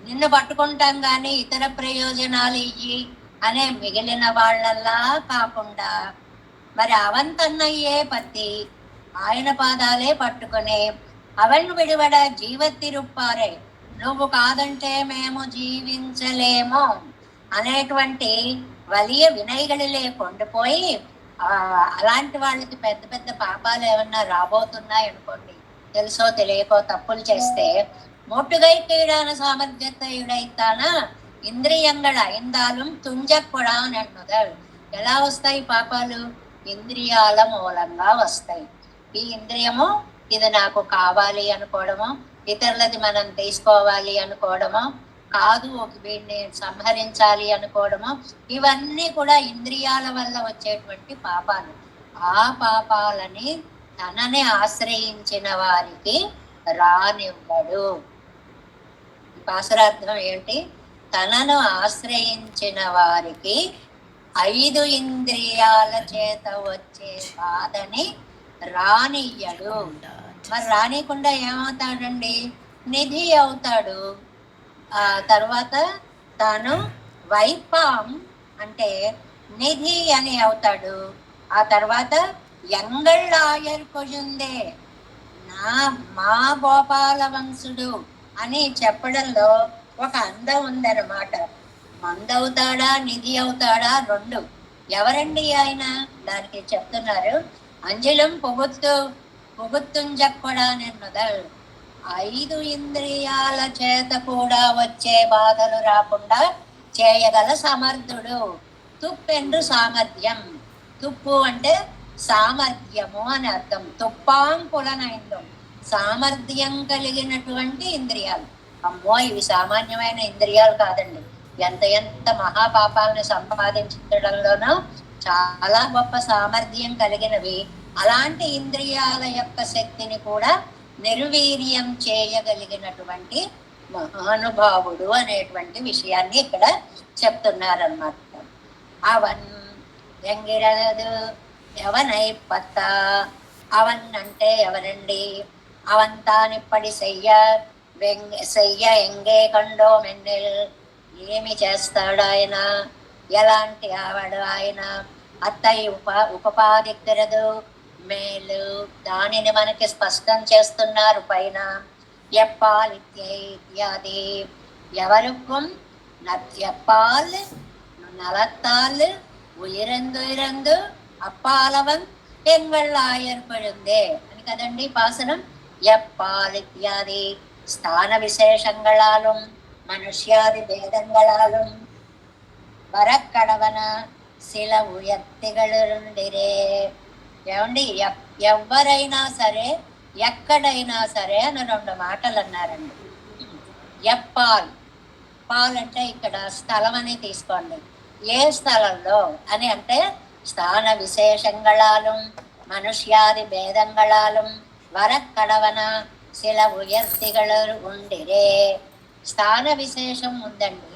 నిన్ను పట్టుకుంటాం కానీ ఇతర ప్రయోజనాలు ఇయ్యి అనే మిగిలిన వాళ్ళలా కాకుండా, మరి అవంతన్నయ్యే పత్తి ఆయన పాదాలే పట్టుకుని, అవన్ విడివడ జీవత్తిరుప్పారే, నువ్వు కాదంటే మేము జీవించలేము అనేటువంటి వలియ వినయగలిలే కొండిపోయి, అలాంటి వాళ్ళకి పెద్ద పెద్ద పాపాలు ఏమన్నా రాబోతున్నాయి అనుకోండి, తెలుసో తెలియకో తప్పులు చేస్తే, మూట్టుగై కీడాన సామర్థ్యతయుడైతాన ఇంద్రియంగళ ఐందాలు తుంజక్కుడా అని అన్నదాడు. ఎలా వస్తాయి పాపాలు? ఇంద్రియాల మూలంగా వస్తాయి. ఈ ఇంద్రియము ఇది నాకు కావాలి అనుకోవడము, ఇతరులది మనం తీసుకోవాలి అనుకోవడము, కాదు వీడిని సంహరించాలి అనుకోవడము, ఇవన్నీ కూడా ఇంద్రియాల వల్ల వచ్చేటువంటి పాపాలు. ఆ పాపాలని తనని ఆశ్రయించిన వారికి రానివ్వడు. పాసురార్థం ఏంటి? తనను ఆశ్రయించిన వారికి 5 ఇంద్రియాల చేత వచ్చే బాధని రానియ్యడు. మరి రానికుండా ఏమవుతాడండి? నిధి అవుతాడు. ఆ తర్వాత తాను వైపాం అంటే నిధి అని అవుతాడు. ఆ తర్వాత ఎంగళ్ళాయర్ కొజుందే, మా గోపాల వంశుడు అని చెప్పడంలో ఒక అందం ఉందన్నమాట. మందవుతాడా నిధి అవుతాడా 2. ఎవరండి ఆయన? దానికి చెప్తున్నారు, అంజలం పొగుత్తుంజక్కడా అని మొదలు. 5 ఇంద్రియాల చేత కూడా వచ్చే బాధలు రాకుండా చేయగల సమర్థుడు. తుప్పెండు సామర్థ్యం. తుప్పు అంటే సామర్థ్యము అని అర్థం. తుప్పాంకులనైందు సామర్థ్యం కలిగినటువంటి ఇంద్రియాలు. అమ్మో, ఇవి సామాన్యమైన ఇంద్రియాలు కాదండి. ఎంత ఎంత మహాపాపాలను సంపాదించడంలోనూ చాలా గొప్ప సామర్థ్యం కలిగినవి. అలాంటి ఇంద్రియాల యొక్క శక్తిని కూడా నిర్వీర్యం చేయగలిగినటువంటి మహానుభావుడు అనేటువంటి విషయాన్ని ఇక్కడ చెప్తున్నారన్నమాట. అవన్ ఎంగిరదు ఎవనై పత్త. అవన్ అంటే ఎవరండి? అవంతానిప్పటి సెయ్య ఎంగే కండో మెన్నెల్. ఏమి చేస్తాడు ఆయన? ఎలాంటి ఆవాడు ఆయన? అత్తయ్య ఉపపాదిక్కిరదు మేలు. దానిని మనకి స్పష్టం చేస్తున్నారు పైన. ఎప్పాల్ ఇత్యాది. ఎవరుக்கும் ఎప్పాల్ నలత్తాల్ ఉయిరందు అప్పాలవన్ ఎంగళ్ళాయర్పడుందే అని కదండి పాసనం. ఎప్పాల్ ఇత్యాది స్థాన విశేషంగళాലും మనుష్యాది భేదంగళాലും వరక్కడవన శిల ఉయర్తిగలుండిరే. ఏమండి, ఎవరైనా సరే ఎక్కడైనా సరే అని 2 మాటలు అన్నారండి. ఎప్పాల్, పాల్ అంటే ఇక్కడ స్థలం అని తీసుకోండి. ఏ స్థలంలో అని అంటే స్థాన విశేషంగళాలు మనుష్యాది భేదంగళాలు వరక్కడవన శిల ఉయర్తిగలు ఉండిరే. స్థాన విశేషం ఉందండి,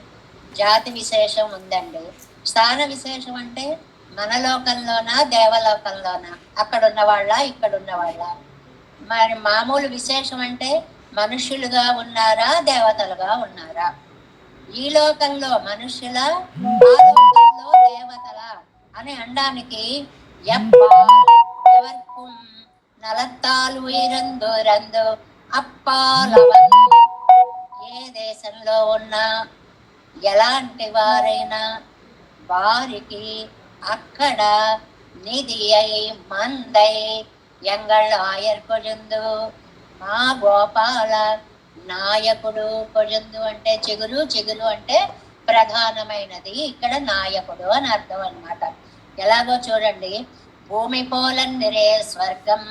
జాతి విశేషం ఉందండి. స్థాన విశేషం అంటే మన లోకంలోనా దేవలోకంలోనా, అక్కడున్న వాళ్ళ ఇక్కడున్న వాళ్ళ. మరి మామూలు విశేషం అంటే మనుషులుగా ఉన్నారా దేవతలుగా ఉన్నారా? ఈ లోకంలో మనుషుల, ఆ లోకంలో దేవతల అని అనడానికి ఎవర్కుం నలత్తాలు ఇరందు అప్పాలవన్. ఏ దేశంలో ఉన్నా ఎలాంటి వారైనా వారికి అక్కడ నిధి అయి మందై ఎంగళ్ళు ఆయర్కొజుందు. మా గోపాల నాయకుడు. కొజుందు అంటే చిగురు, చిగురు అంటే ప్రధానమైనది. ఇక్కడ నాయకుడు అని అర్థం అన్నమాట. ఎలాగో చూడండి, భూమి పోలన్నిరే స్వర్గం.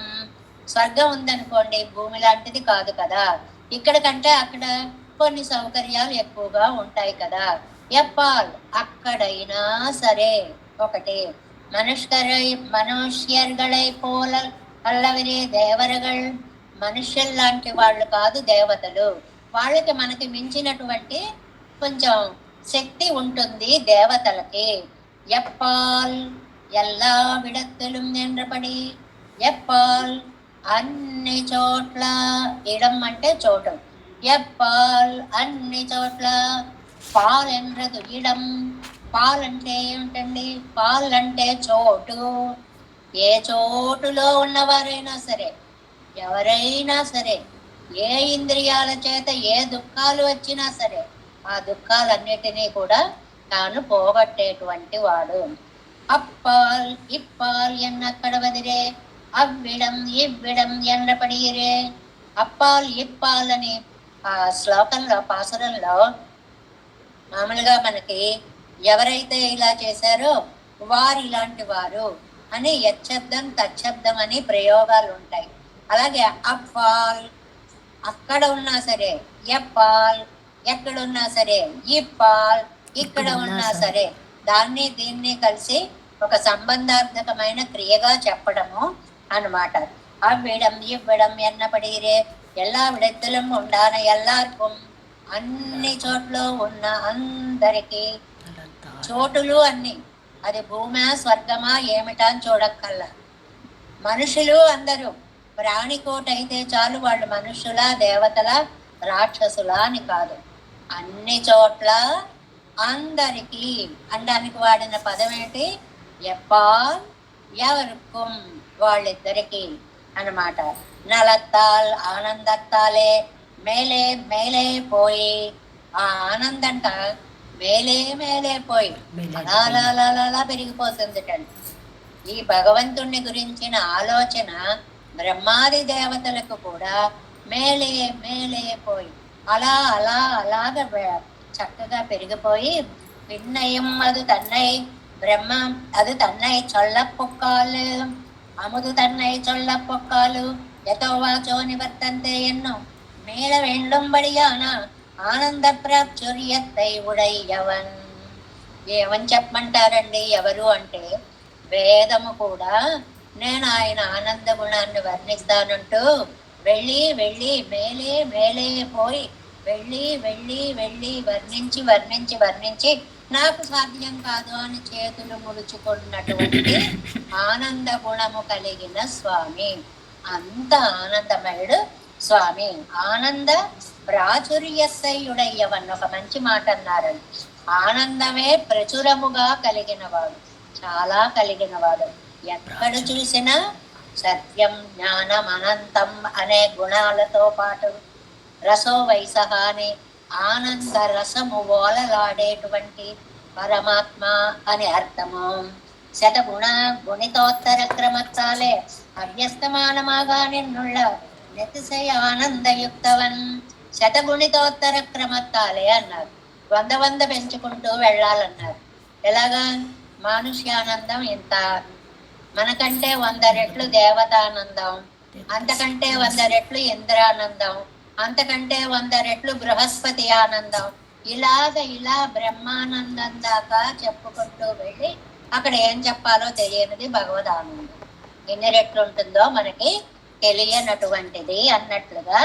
స్వర్గం ఉందనుకోండి, భూమి లాంటిది కాదు కదా. ఇక్కడ కంటే అక్కడ కొన్ని సౌకర్యాలు ఎక్కువగా ఉంటాయి కదా. ఎప్పాల్ అక్కడైనా సరే ఒకటి. మనుష్యర్గళై పోల అల్లవరే దేవరగల్. మనుష్యుల్లాంటి వాళ్ళు కాదు దేవతలు. వాళ్ళకి మనకి మించినటువంటి కొంచెం శక్తి ఉంటుంది దేవతలకి. ఎప్పాల్ ఎల్లా విడత్తులు ఎండ్రపడి. ఎప్పాల్ అన్ని చోట్ల. ఇడం అంటే చోటు. ఎప్పాల్ అన్ని చోట్ల. పాల్ ఎండ్రదు ఇడం. పాల్ అంటే ఏమిటండి? పాల్ అంటే చోటు. ఏ చోటులో ఉన్నవారైనా సరే, ఎవరైనా సరే, ఏ ఇంద్రియాల చేత ఏ దుఃఖాలు వచ్చినా సరే, ఆ దుఃఖాలన్నిటినీ కూడా తాను పోగొట్టేటువంటి వాడు. అప్పాల్ ఇప్పాల్ ఎన్నక్కడ వదిరే. అవ్విడం ఇవ్విడం ఎండపడిరే. అప్పాల్ ఇప్పాల్ అని ఆ శ్లోకంలో, పాసురంలో మామూలుగా మనకి ఎవరైతే ఇలా చేశారో వారు ఇలాంటి వారు అని యచ్చబ్దం తచ్చబ్దం అని ప్రయోగాలు ఉంటాయి. అలాగే అప్పాల్ అక్కడ ఉన్నా సరే, ఎప్పాల్ ఎక్కడున్నా సరే, ఇప్పాల్ ఇక్కడ ఉన్నా సరే, దాన్ని దీన్ని కలిసి ఒక సంబంధార్థకమైన క్రియగా చెప్పడము అన్నమాట. అవ్విడం ఇవ్వడం ఎన్నపడిరే. எல்லா విడత్తులం ఉండాన ఎల్లార్కుం. అన్ని చోట్ల ఉన్న అందరికీ. చోటులు అన్ని, అది భూమా స్వర్గమా ఏమిటా అని చూడక్కల్లా. మనుషులు అందరూ ప్రాణికోట అయితే చాలు, వాళ్ళు మనుషుల దేవతల రాక్షసుల అని కాదు. అన్ని చోట్ల అందరికీ అనడానికి వాడిన పదం ఏంటి? ఎప్పాల్ ఎవరుకుం, వాళ్ళిద్దరికి అన్నమాట. నలత్తాల్ ఆనందత్తాలే మేలే మేలే పోయి. ఆ ఆనందంట మేలే మేలే పోయి అలా పెరిగిపోతుందిటండి. ఈ భగవంతుణ్ణి గురించిన ఆలోచన బ్రహ్మాది దేవతలకు కూడా మేలే మేలే పోయి అలా అలా అలాగ చక్కగా పెరిగిపోయి విన్నయం అది తన్నై బ్రహ్మ అది తన్నై చొల్లపొక్కాలు అముదు తన్నై చొల్లపొక్కాలు ఎతో వాచో నివర్తంతే ఎన్నో మేళ వెండుంబడియాన ఆనంద ప్రాచుర్యత్తై ఉడయ్యవన్. ఏమని చెప్పమంటారండి ఎవరు అంటే వేదము కూడా నేను ఆయన ఆనంద గుణాన్ని వర్ణిస్తానంటూ వెళ్ళి వెళ్ళి మేలే మేలే పోయి వెళ్ళి వెళ్ళి వెళ్ళి వర్ణించి వర్ణించి వర్ణించి నాకు సాధ్యం కాదు అని చేతులు ముడుచుకున్నటువంటి ఆనంద గుణము కలిగిన స్వామి. అంత ఆనందమయుడు స్వామి. ఆనంద ప్రాచుర్యస్సయుడయ్యవన్న ఒక మంచి మాట అన్నారండి. ఆనందమే ప్రచురముగా కలిగినవాడు, చాలా కలిగినవాడు. ఎక్కడ చూసినా సత్యం జ్ఞానం అనంతం అనే గుణాలతో పాటు రసో వైసహ అనే ఆనంద రసము ఓలలాడేటువంటి పరమాత్మ అని అర్థము. శతగుణ గుణితోత్తర క్రమத்தாலே అభ్యస్తమానమాగా నిన్నుళ్ళ నెతిశయ ఆనందయుక్తవన్. శతగుణితోత్తర క్రమத்தாலே అన్నారు. వంద పెంచుకుంటూ వెళ్ళాలన్నారు. ఎలాగా? మానుష్యానందం ఇంత, మనకంటే 100 రెట్లు దేవతానందం, అంతకంటే 100 రెట్లు ఇంద్రానందం, అంతకంటే 100 రెట్లు బృహస్పతి ఆనందం, ఇలా బ్రహ్మానందం దాకా చెప్పుకుంటూ వెళ్ళి అక్కడ ఏం చెప్పాలో తెలియనిది భగవద్ ఆనందం. ఎన్ని రెట్లు ఉంటుందో మనకి తెలియనటువంటిది అన్నట్లుగా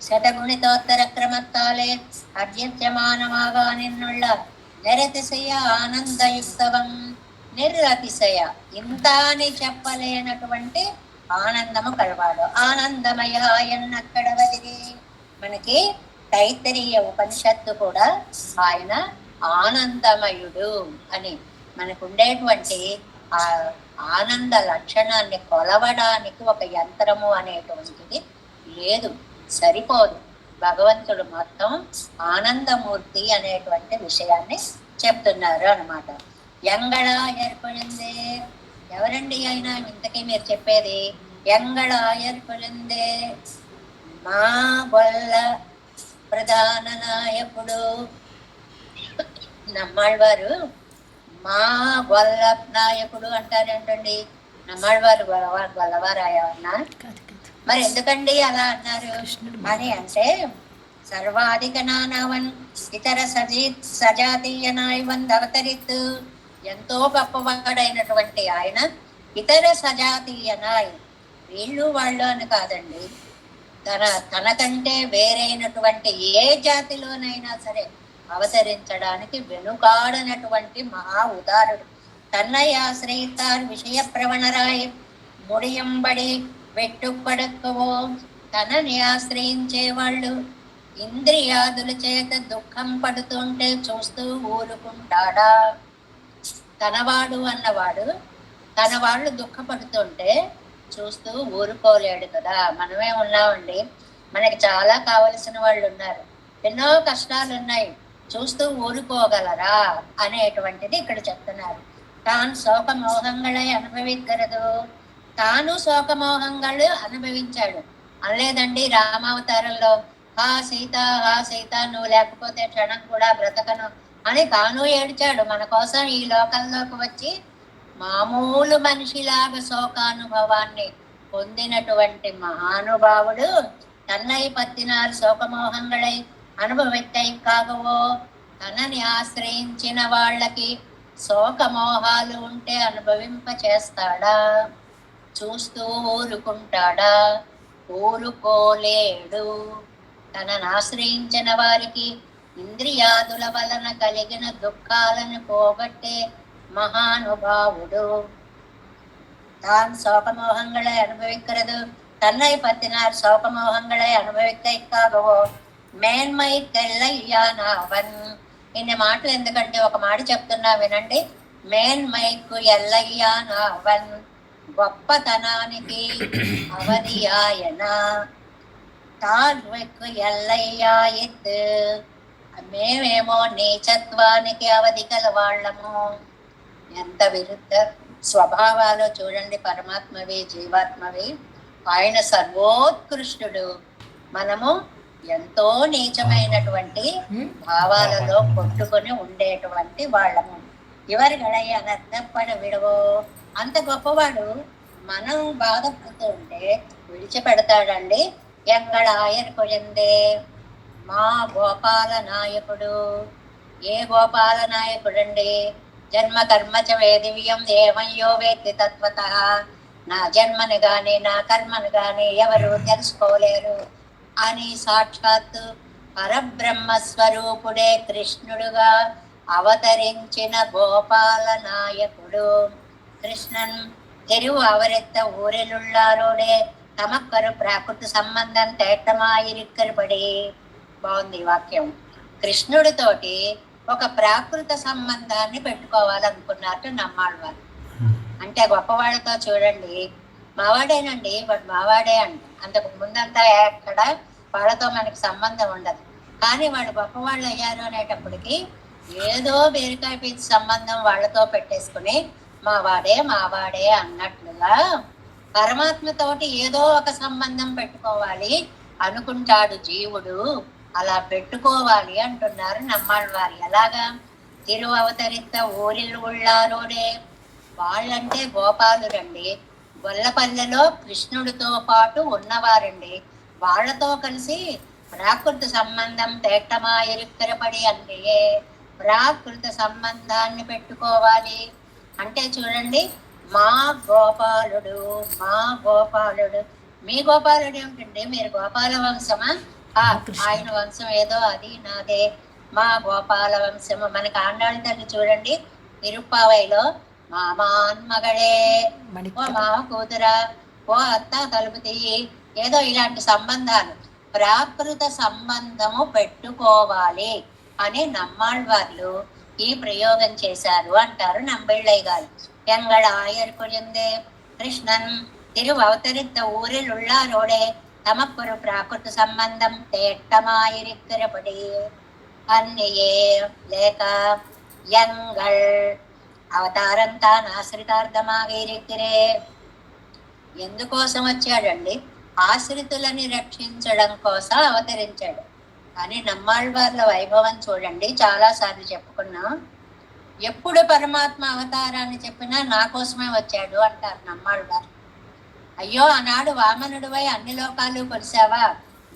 శతగుణితోత్తర క్రమத்தாலே అర్జ్యమానమాగా నిన్నుళ్ళ నిరతిశయ ఆనందయుక్తవం. నిరతిశయ ఇంత అని చెప్పలేనటువంటి ఆనందము కలవాడు. ఆనందమయ ఎన్నక్కడ వదిలి మనకి తైత్తరీయ ఉపనిషత్తు కూడా ఆయన ఆనందమయుడు అని మనకు ఉండేటువంటి ఆ ఆనంద లక్షణాన్ని కొలవడానికి ఒక యంత్రము అనేటువంటిది లేదు, సరిపోదు. భగవంతుడు మొత్తం ఆనందమూర్తి అనేటువంటి విషయాన్ని చెప్తున్నారు అన్నమాట. ఎంగళ ఏర్పడిందే ఎవరండి అయినా ఇంతకీ మీరు చెప్పేది? ఎంగళ ఏర్పడిందే మా గొల్ల ప్రధాన నాయకుడు నమ్మాళ్వారు. మా గొల్ల నాయకుడు అంటారేంటండి? నమ్మాళ్వారు గొల్లవారాయన్నా? మరి ఎందుకండి అలా అన్నారు అని అంటే సర్వాధిక నానవన్ ఇతర సజాతీయ నాయవన్ అవతరిత్. ఎంతో గొప్పవాడైనటువంటి ఆయన ఇతర సజాతీయ నాయ్, వీళ్ళు వాళ్ళు అని కాదండి, తనకంటే వేరైనటువంటి ఏ జాతిలోనైనా సరే అవతరించడానికి వెనుకాడనటువంటి మహా ఉదారుడు. తన్నై ఆశ్రయితార్ విషయ ప్రవణరాయ్ ముడియంబడి వెట్టుపడక్కవో. తనని ఆశ్రయించే వాళ్ళు ఇంద్రియాదుల చేత దుఃఖం పడుతుంటే చూస్తూ ఊరుకుంటాడా? తనవాడు అన్నవాడు తన వాళ్ళు దుఃఖపడుతుంటే చూస్తూ ఊరుకోలేడు కదా. మనమే ఉన్నామండి, మనకి చాలా కావలసిన వాళ్ళు ఉన్నారు, ఎన్నో కష్టాలు ఉన్నాయి, చూస్తూ ఊరుకోగలరా అనేటువంటిది ఇక్కడ చెప్తున్నారు. తాను శోకమోహంగళై అనుభవించగలదు. తాను శోకమోహంగాళ్ళు అనుభవించాడు అనలేదండి రామావతారంలో. హా సీత నువ్వు లేకపోతే క్షణం కూడా బ్రతకను అని తాను ఏడ్చాడు. మన కోసం ఈ లోకంలోకి వచ్చి మామూలు మనిషిలాగా శోకానుభవాన్ని పొందినటువంటి మహానుభావుడు తన్నై పత్తినారు శోకమోహంగళై అనుభవిత్తై కాగవో. తనని ఆశ్రయించిన వాళ్ళకి శోకమోహాలు ఉంటే అనుభవింప చేస్తాడా? చూస్తూ ఊరుకుంటాడా? ఊరుకోలేడు. తనను ఆశ్రయించిన వారికి ఇంద్రియాదుల వలన కలిగిన దుఃఖాలను పోగొట్టే మహానుభావుడు. தான் சோகமோகங்களை அனுபவிக்கிறது, தன்னை பத்தினார் சோகமோகங்களை அனுభవిக்காగవో మేన్మైకెల్లయ్యానవన్. ఇన్ని మాటలు ఎందుకంటే ఒక మాట చెప్తున్నా వినండి. మేన్మైకు ఎల్లయ్యానవన్, గొప్పతనానికి అవధి ఆయన. తాழ்வுக்கு ఎల్లయ్యాయిత్, మేమేమో నీచత్వానికి అవధి కలవాళ్ళము. ఎంత విరుద్ధ స్వభావాలు చూడండి, పరమాత్మవి జీవాత్మవి. ఆయన సర్వోత్కృష్టుడు, మనము ఎంతో నీచమైనటువంటి భావాలలో కొట్టుకొని ఉండేటువంటి వాళ్ళము. ఇవరుగళై అనర్థపడ విడవో, అంత గొప్పవాడు మనం బాధపడుతూ ఉంటే విడిచిపెడతాడండి. ఎంగళ ఆయనకు ఎందే మా గోపాల నాయకుడు. ఏ గోపాల నాయకుడండి? జన్మ కర్మచ వేదివ్యం ఏమయ్యో వేత్తి తత్వత. నా జన్మని గాని నా కర్మను గాని ఎవరు తెలుసుకోలేరు అని సాక్షాత్తు పరబ్రహ్మ స్వరూపుడే కృష్ణుడుగా అవతరించిన గోపాల నాయకుడు. కృష్ణన్ తెరువు అవరెత్త ఊరిలుళ్ళారోడే తమక్కరు ప్రాకృతి సంబంధం తేటమాయిరిక్కరుపడి. బాగుంది వాక్యం. కృష్ణుడితోటి ఒక ప్రాకృత సంబంధాన్ని పెట్టుకోవాలనుకున్నట్టు నమ్మాళ్ళవారు. అంటే గొప్పవాళ్ళతో చూడండి, మావాడేనండి వాడు మావాడే అంట. అంతకు ముందంతా ఎక్కడ వాళ్ళతో మనకి సంబంధం ఉండదు. కానీ వాళ్ళు గొప్పవాళ్ళు అయ్యారు అనేటప్పటికి ఏదో బీరకాయ పీచు సంబంధం వాళ్ళతో పెట్టేసుకుని మావాడే మావాడే అన్నట్లుగా పరమాత్మతోటి ఏదో ఒక సంబంధం పెట్టుకోవాలి అనుకుంటాడు జీవుడు. అలా పెట్టుకోవాలి అంటున్నారు నమ్మాళ్ళవారు. ఎలాగా? తిరు అవతరిత ఊరిలు ఉళ్ళారోడే. వాళ్ళంటే గోపాలురండి. గొల్లపల్లెలో కృష్ణుడితో పాటు ఉన్నవారండి. వాళ్ళతో కలిసి ప్రాకృత సంబంధం తేటమాయిరిక్కరపడి అంటే ప్రాకృత సంబంధాన్ని పెట్టుకోవాలి. అంటే చూడండి, మా గోపాలుడు మా గోపాలుడు. మీ గోపాలుడు ఏమిటండి? మీరు గోపాల వంశమా? ఆయన వంశం ఏదో అది నాదే. మా గోపాల వంశము. మనకి ఆండాళ్ళ తల్లి చూడండి, తిరుప్పావైలో మామాన్ మగళే, ఓ మామ కూతురా, ఓ అత్త తలుపు తీయి, ఏదో ఇలాంటి సంబంధాలు ప్రాకృత సంబంధము పెట్టుకోవాలి అని నమ్మాళ్ళవార్లు ఈ ప్రయోగం చేశారు అంటారు నంబిళ్ళయ్య గారు. ఎంగళ ఆయర్కులిందే కృష్ణన్ తిరు అవతరిత ఊరిలుళ్ళారోడే తమక్కురు ప్రాకృత సంబంధం తేట్టమాయిరిక్కరపడి అన్నియే లేక ఎంగళ్ అవతారం తాను ఆశ్రితార్థమాగిరిక్కిరే. ఎందుకోసం వచ్చాడండి? ఆశ్రితులని రక్షించడం కోసం అవతరించాడు. కానీ నమ్మాళ్ళవార్ల వైభవం చూడండి, చాలా సార్లు చెప్పుకున్నాం. ఎప్పుడు పరమాత్మ అవతారాన్ని చెప్పినా నా కోసమే వచ్చాడు అంటారు నమ్మాళ్ళవారు. అయ్యో, ఆనాడు వామనుడివై అన్ని లోకాలు కొలిసావా,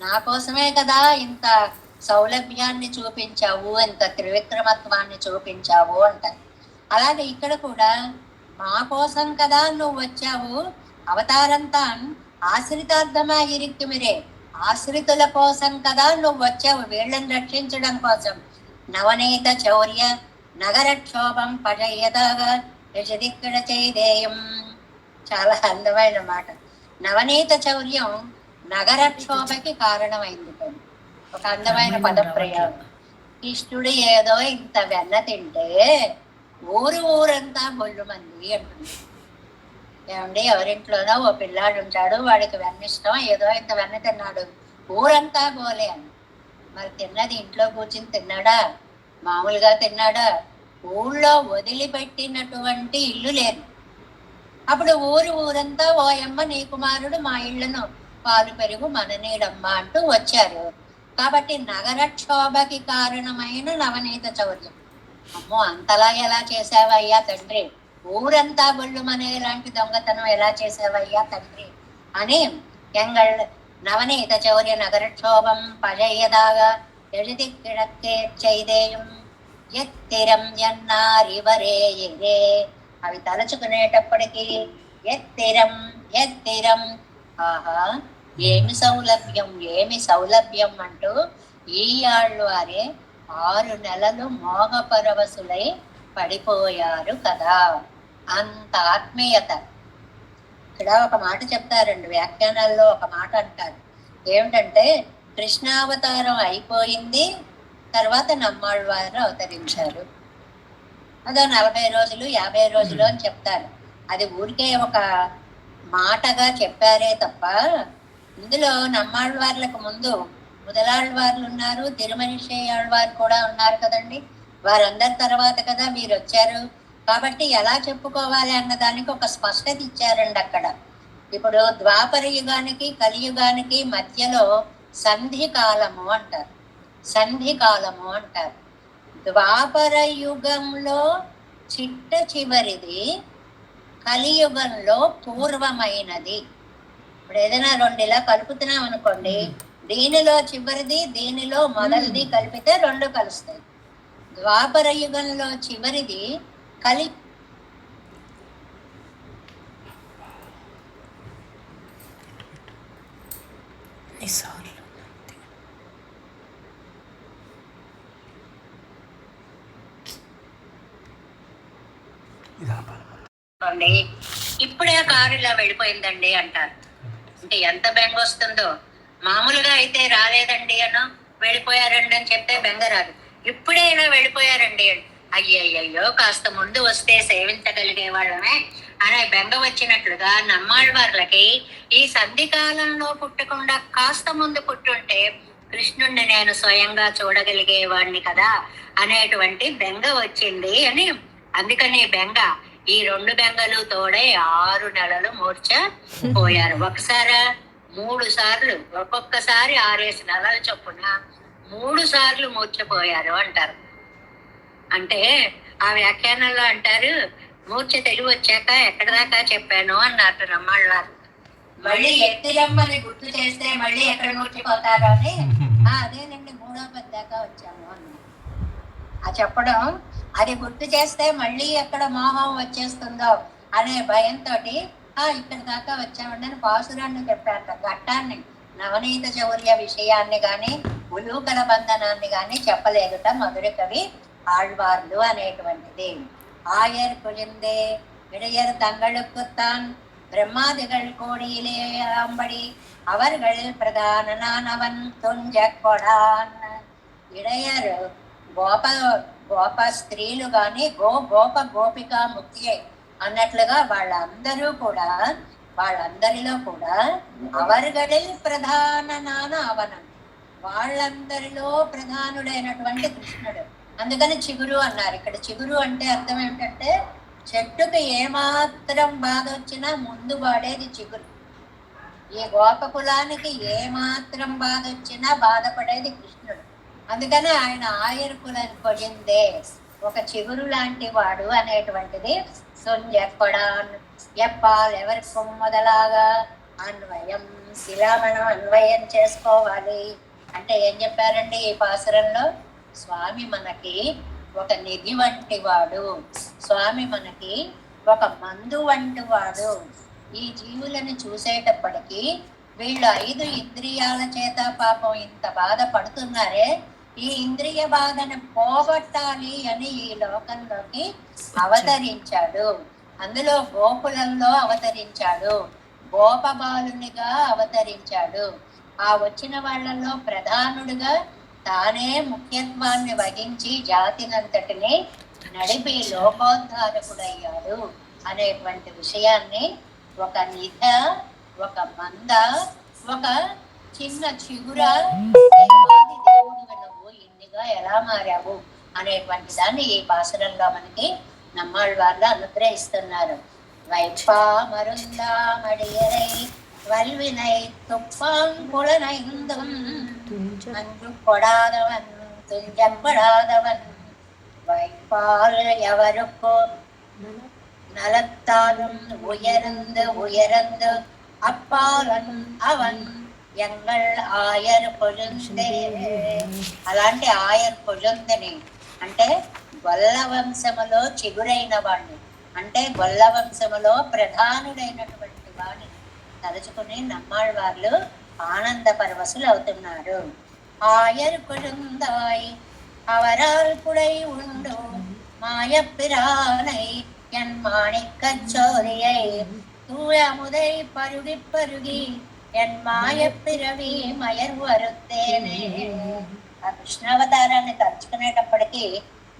నా కోసమే కదా ఇంత సౌలభ్యాన్ని చూపించావు, ఇంత త్రివిక్రమత్వాన్ని చూపించావు అంటారు. అలాగే ఇక్కడ కూడా మా కోసం కదా నువ్వు వచ్చావు, అవతారంతా ఆశ్రితార్థమా ఇరిక్కిమిరే, ఆశ్రితుల కోసం కదా నువ్వు వచ్చావు, వీళ్ళని రక్షించడం కోసం. నవనీత చౌర్య నగరక్షోభం పడయ్యదాగా యజదిక్కడ చేదేయం. చాలా అందమైన మాట. నవనీత చౌర్యం నగరక్షోభకి కారణమైంది. ఒక అందమైన పదప్రయోగం. కృష్ణుడు ఏదో ఇంత వెన్న తింటే ఊరంతా బొల్లు మంది అంటుంది. ఏమండి, ఎవరింట్లోనో ఓ పిల్లాడు ఉంటాడు, వాడికి వెన్న ఇష్టం, ఏదో ఇంత వెన్న తిన్నాడు, ఊరంతా గోలే అని. మరి తిన్నది ఇంట్లో కూర్చుని తిన్నాడా? మామూలుగా తిన్నాడా? ఊళ్ళో వదిలిపెట్టినటువంటి ఇల్లు లేదు. అప్పుడు ఊరంతా ఓయమ్మ నీ కుమారుడు మా ఇళ్లను పాలు పెరుగు మననీడమ్మ అంటూ వచ్చారు. కాబట్టి నగరక్షోభకి కారణమైన నవనీత చౌర్యం. అమ్మో, అంతలా ఎలా చేసావయ్యా తండ్రి, ఊరంతా బొల్లుమనే లాంటి దొంగతనం ఎలా చేసావయ్యా తండ్రి అని ఎంగళ్ నవనీత చౌర్య నగరక్షోభం పഴയదాగా எழுதி கிழக்கே செய்தேயும் ఎత్తిరం ఎన్నారివరే ఎరే. అవి తలుచుకునేటప్పటికీ ఎత్తిరం ఎత్తిరం, ఆహా ఏమి సౌలభ్యం ఏమి సౌలభ్యం అంటూ ఈ ఆళ్వారే 6 నెలలు మోహపరవశులై పడిపోయారు కదా. అంత ఆత్మీయత. ఇక్కడ ఒక మాట చెప్తారండి, వ్యాఖ్యానాల్లో ఒక మాట అంటారు. ఏమిటంటే, కృష్ణావతారం అయిపోయింది, తర్వాత నమ్మాళ్ళవారు అవతరించారు. అదో 40 రోజులు 50 రోజులు అని చెప్తారు. అది ఊరికే ఒక మాటగా చెప్పారే తప్ప, ఇందులో నమ్మాళ్ళవార్లకు ముందు ముదలాళ్ళవార్లు ఉన్నారు, తిరుమనిషేయాళ్ళవారు కూడా ఉన్నారు కదండి. వారందరి తర్వాత కదా మీరు వచ్చారు. కాబట్టి ఎలా చెప్పుకోవాలి అన్న దానికి ఒక స్పష్టత ఇచ్చారండి అక్కడ. ఇప్పుడు ద్వాపర యుగానికి కలియుగానికి మధ్యలో సంధి కాలము అంటారు. సంధి కాలము అంటారు. ద్వాపర యుగంలో చిట్ట చివరిది, కలియుగంలో పూర్వమైనది. ఇప్పుడు ఏదైనా రెండు ఇలా కలుపుతున్నాం అనుకోండి, దీనిలో చివరిది దీనిలో మొదటిది కలిపితే రెండు కలుస్తాయి. ద్వాపర యుగంలో చివరిది కలి ఇప్పుడే కారు ఇలా వెళ్ళిపోయిందండి అంటారు. అంటే ఎంత బెంగ వస్తుందో. మామూలుగా అయితే రాలేదండి అనో, వెళ్ళిపోయారండి అని చెప్తే బెంగ రాదు. ఇప్పుడే ఇలా వెళ్ళిపోయారండి అని, అయ్యయ్యో కాస్త ముందు వస్తే సేవించగలిగే వాళ్ళమే అనే బెంగ వచ్చినట్లుగా నమ్మాళ్ళవార్లకి ఈ సంధి కాలంలో పుట్టకుండా కాస్త ముందు పుట్టుంటే కృష్ణుణ్ణి నేను స్వయంగా చూడగలిగేవాడిని కదా అనేటువంటి బెంగ వచ్చింది అని. అందుకని బెంగ, ఈ రెండు బెంగలు తోడే 6 నెలలు మూర్ఛ పోయారు. ఒకసారి 3 సార్లు, ఒక్కొక్కసారి 6 నెలల చొప్పున 3 సార్లు మూర్ఛపోయారు అంటారు. అంటే ఆ వ్యాఖ్యానంలో అంటారు, మూర్ఛ తెలివి వచ్చాక ఎక్కడి దాకా చెప్పాను అన్నారు నమ్మాళ్ళవారు. మళ్ళీ ఎత్తిరమ్మని గుర్తు చేస్తే మళ్ళీ ఎక్కడ మూర్చిపోతారు అని, అదేనండి 3వ పది దాకా వచ్చాము అన్నారు. ఆ చెప్పడం, అది గుర్తు చేస్తే మళ్ళీ ఎక్కడ మోహం వచ్చేస్తుందో అనే భయంతో ఇక్కడ దాకా వచ్చామండి అని పాసురాన్ని చెప్పారట. ఘట్టాన్ని, నవనీత చౌర్య విషయాన్ని గాని ఉలూకల బంధనాన్ని గాని చెప్పలేదుట మధుర కవి ఆళ్వార్లు అనేటువంటిది. ஆயர் குளிர்ந்தே இடையர் தங்களுக்குத்தான் பிரம்மாதிகள் கோடியிலே ஆம்படி அவர்கள் பிரதானனானவன் துஞ்ச கொடான். ఇడయరు గోప స్త్రీలు గాని గోప గోపిక ముఖ్యే అన్నట్లుగా వాళ్ళందరిలో కూడా అవరుగడిల్ ప్రధాననాన అవనం, వాళ్ళందరిలో ప్రధానుడైనటువంటి కృష్ణుడు. అందుకని చిగురు అన్నారు. ఇక్కడ చిగురు అంటే అర్థం ఏమిటంటే, చెట్టుకు ఏమాత్రం బాధ వచ్చినా ముందు వాడేది చిగురు. ఈ గోపకులానికి ఏమాత్రం బాధ వచ్చినా బాధపడేది కృష్ణుడు. అందుకని ఆయన ఆయర్కులను కొడిందే, ఒక చిగురు లాంటి వాడు అనేటువంటిది సొంజెప్పడాన్ ఎప్పాల్ ఎవరికి మొదలాగా అన్వయం, ఇలా మనం అన్వయం చేసుకోవాలి. అంటే ఏం చెప్పారండి ఈ పాసురంలో? స్వామి మనకి ఒక నిధి వంటి వాడు, స్వామి మనకి ఒక మందు వంటి వాడు. ఈ జీవులను చూసేటప్పటికీ వీళ్ళు 5 ఇంద్రియాల చేత పాపం ఇంత బాధపడుతున్నారే, ఈ ఇంద్రియ బాధను పోగొట్టాలి అని ఈ లోకంలోకి అవతరించాడు. అందులో గోకులంలో అవతరించాడు, గోపబాలునిగా అవతరించాడు. ఆ వచ్చిన వాళ్ళల్లో ప్రధానుడిగా తానే ముఖ్యత్వాన్ని వహించి జాతినంతటిని నడిపి లోకోద్ధారకుడయ్యాడు అనేటువంటి విషయాన్ని, ఒక నిధ, ఒక మంద, ఒక చిన్న చిగుర దేవాది దేవుడిగా నువ్వు ఇన్నిగా ఎలా మారావు అనేటువంటి దాన్ని ఈ పాసురంలో మనకి నమ్మాళ్ళవార్లు అనుగ్రహిస్తున్నారు. వైపా మరుందా మడియరై வல்வினை துப்பாங்குளனைந்தும் அன்று கொடாதவன் துஞ்சப்படாதவன் வைப்பால் எவருக்கோ நலத்தாலும் உயர்ந்து అప్పాలన్ అవన్ ఎంగళ్ ఆయర్ పొజుందే. అలాంటి ఆయర్ పొజుందని అంటే గొల్ల వంశములో చిగురైన వాణ్ణి, అంటే గొల్ల వంశములో ప్రధానుడైనటువంటి వాణ్ణి తలుచుకుని నమ్మాళ్ళవార్లు ఆనంద పరవశులు అవుతున్నారు. ఆయర్ కొழுந்தாய் அவரால் குடை உண்டு மாயப்பிரானை என் மாணிக்கச் சோதியை தூயமுதை பருகி பருగి ఎన్ మాయపిరవి మయర్ వరుత్తేనే. ఆ కృష్ణావతారాన్ని తలుచుకునేటప్పటికీ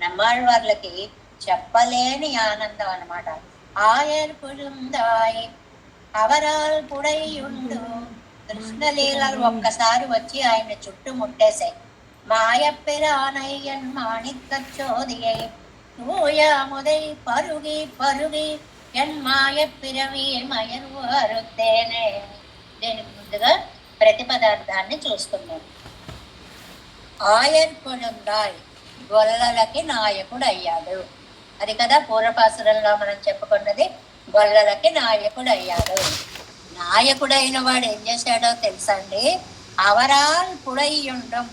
నమ్మాళ్ళవార్లకి చెప్పలేని ఆనందం అన్నమాట. ఆయర్ కొழுந்தாய் అవరాల్ పుడైయుండు, కృష్ణలీలలు ఒక్కసారి వచ్చి ఆయన చుట్టూ ముట్టేశాయి. మాయప్పిరానయ్యన్ మాణిక్కచోదియై తూయాముదై పరుగి పరుగి ఎన్మాయ పిరవి మయరు అరుత్తేనే. దీనికి ముందుగా ప్రతిపదార్థాన్ని చూస్తున్నాం. ఆయర్కొనుందాయ్, గొల్లలకి నాయకుడు అయ్యాడు. అది కదా పూర్వపాసురంలో మనం చెప్పుకున్నది, గొల్లలకి నాయకుడు అయ్యాడు. నాయకుడైన వాడు ఏం చేశాడో తెలుసండి, అవరాల్ పుడయ్యుండం,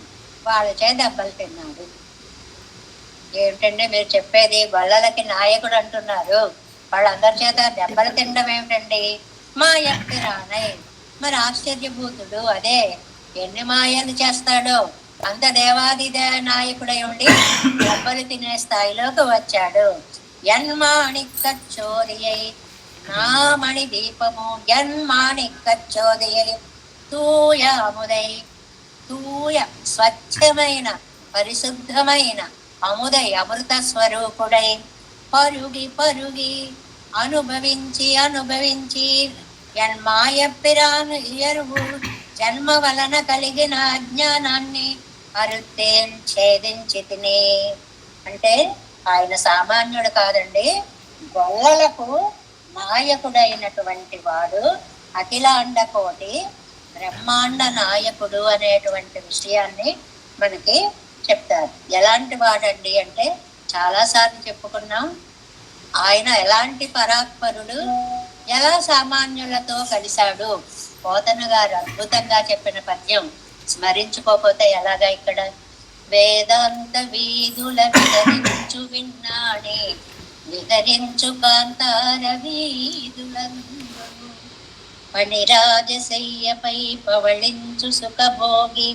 వాళ్ళచే దెబ్బలు తిన్నాడు. ఏమిటండి మీరు చెప్పేది? గొల్లలకి నాయకుడు అంటున్నారు, వాళ్ళందరి చేత దెబ్బలు తినడం ఏమిటండి? మాయప్పి రానయ్, మరి ఆశ్చర్యభూతుడు. అదే, ఎన్ని మాయలు చేస్తాడో అంత దేవాది నాయకుడై ఉండి దెబ్బలు తినే స్థాయిలోకి వచ్చాడు. ఎన్మాణిక్కచ్చోదియై, నా మణి దీపము ఎన్మాణిక్కచ్చోదియై, తూయ అముదై, తూయ స్వచ్ఛమైన పరిశుద్ధమైన అముదై అమృత స్వరూపుడై, పరుగి పరుగి అనుభవించి అనుభవించి ఎన్మాయప్పిరాను ఎరువు జన్మ వలన కలిగిన అజ్ఞానాన్ని అరుత్తేన్ ఛేదించి తిని. అంటే ఆయన సామాన్యుడు కాదండి, గొల్లలకు నాయకుడైనటువంటి వాడు, అఖిలాండ కోటి బ్రహ్మాండ నాయకుడు అనేటువంటి విషయాన్ని మనకి చెప్తారు. ఎలాంటి వాడండి అంటే చాలాసార్లు చెప్పుకున్నాం. ఆయన ఎలాంటి పరాత్పరుడు, ఎలా సామాన్యులతో కలిశాడు. పోతన గారు అద్భుతంగా చెప్పిన పద్యం స్మరించుకోకపోతే ఎలాగా? ఇక్కడ వేదాంత వీధుల విహరించు విన్నాడే, విహరించు కాంతార వీధులందు, పణిరాజశయ్యపై పవళించు సుఖభోగి,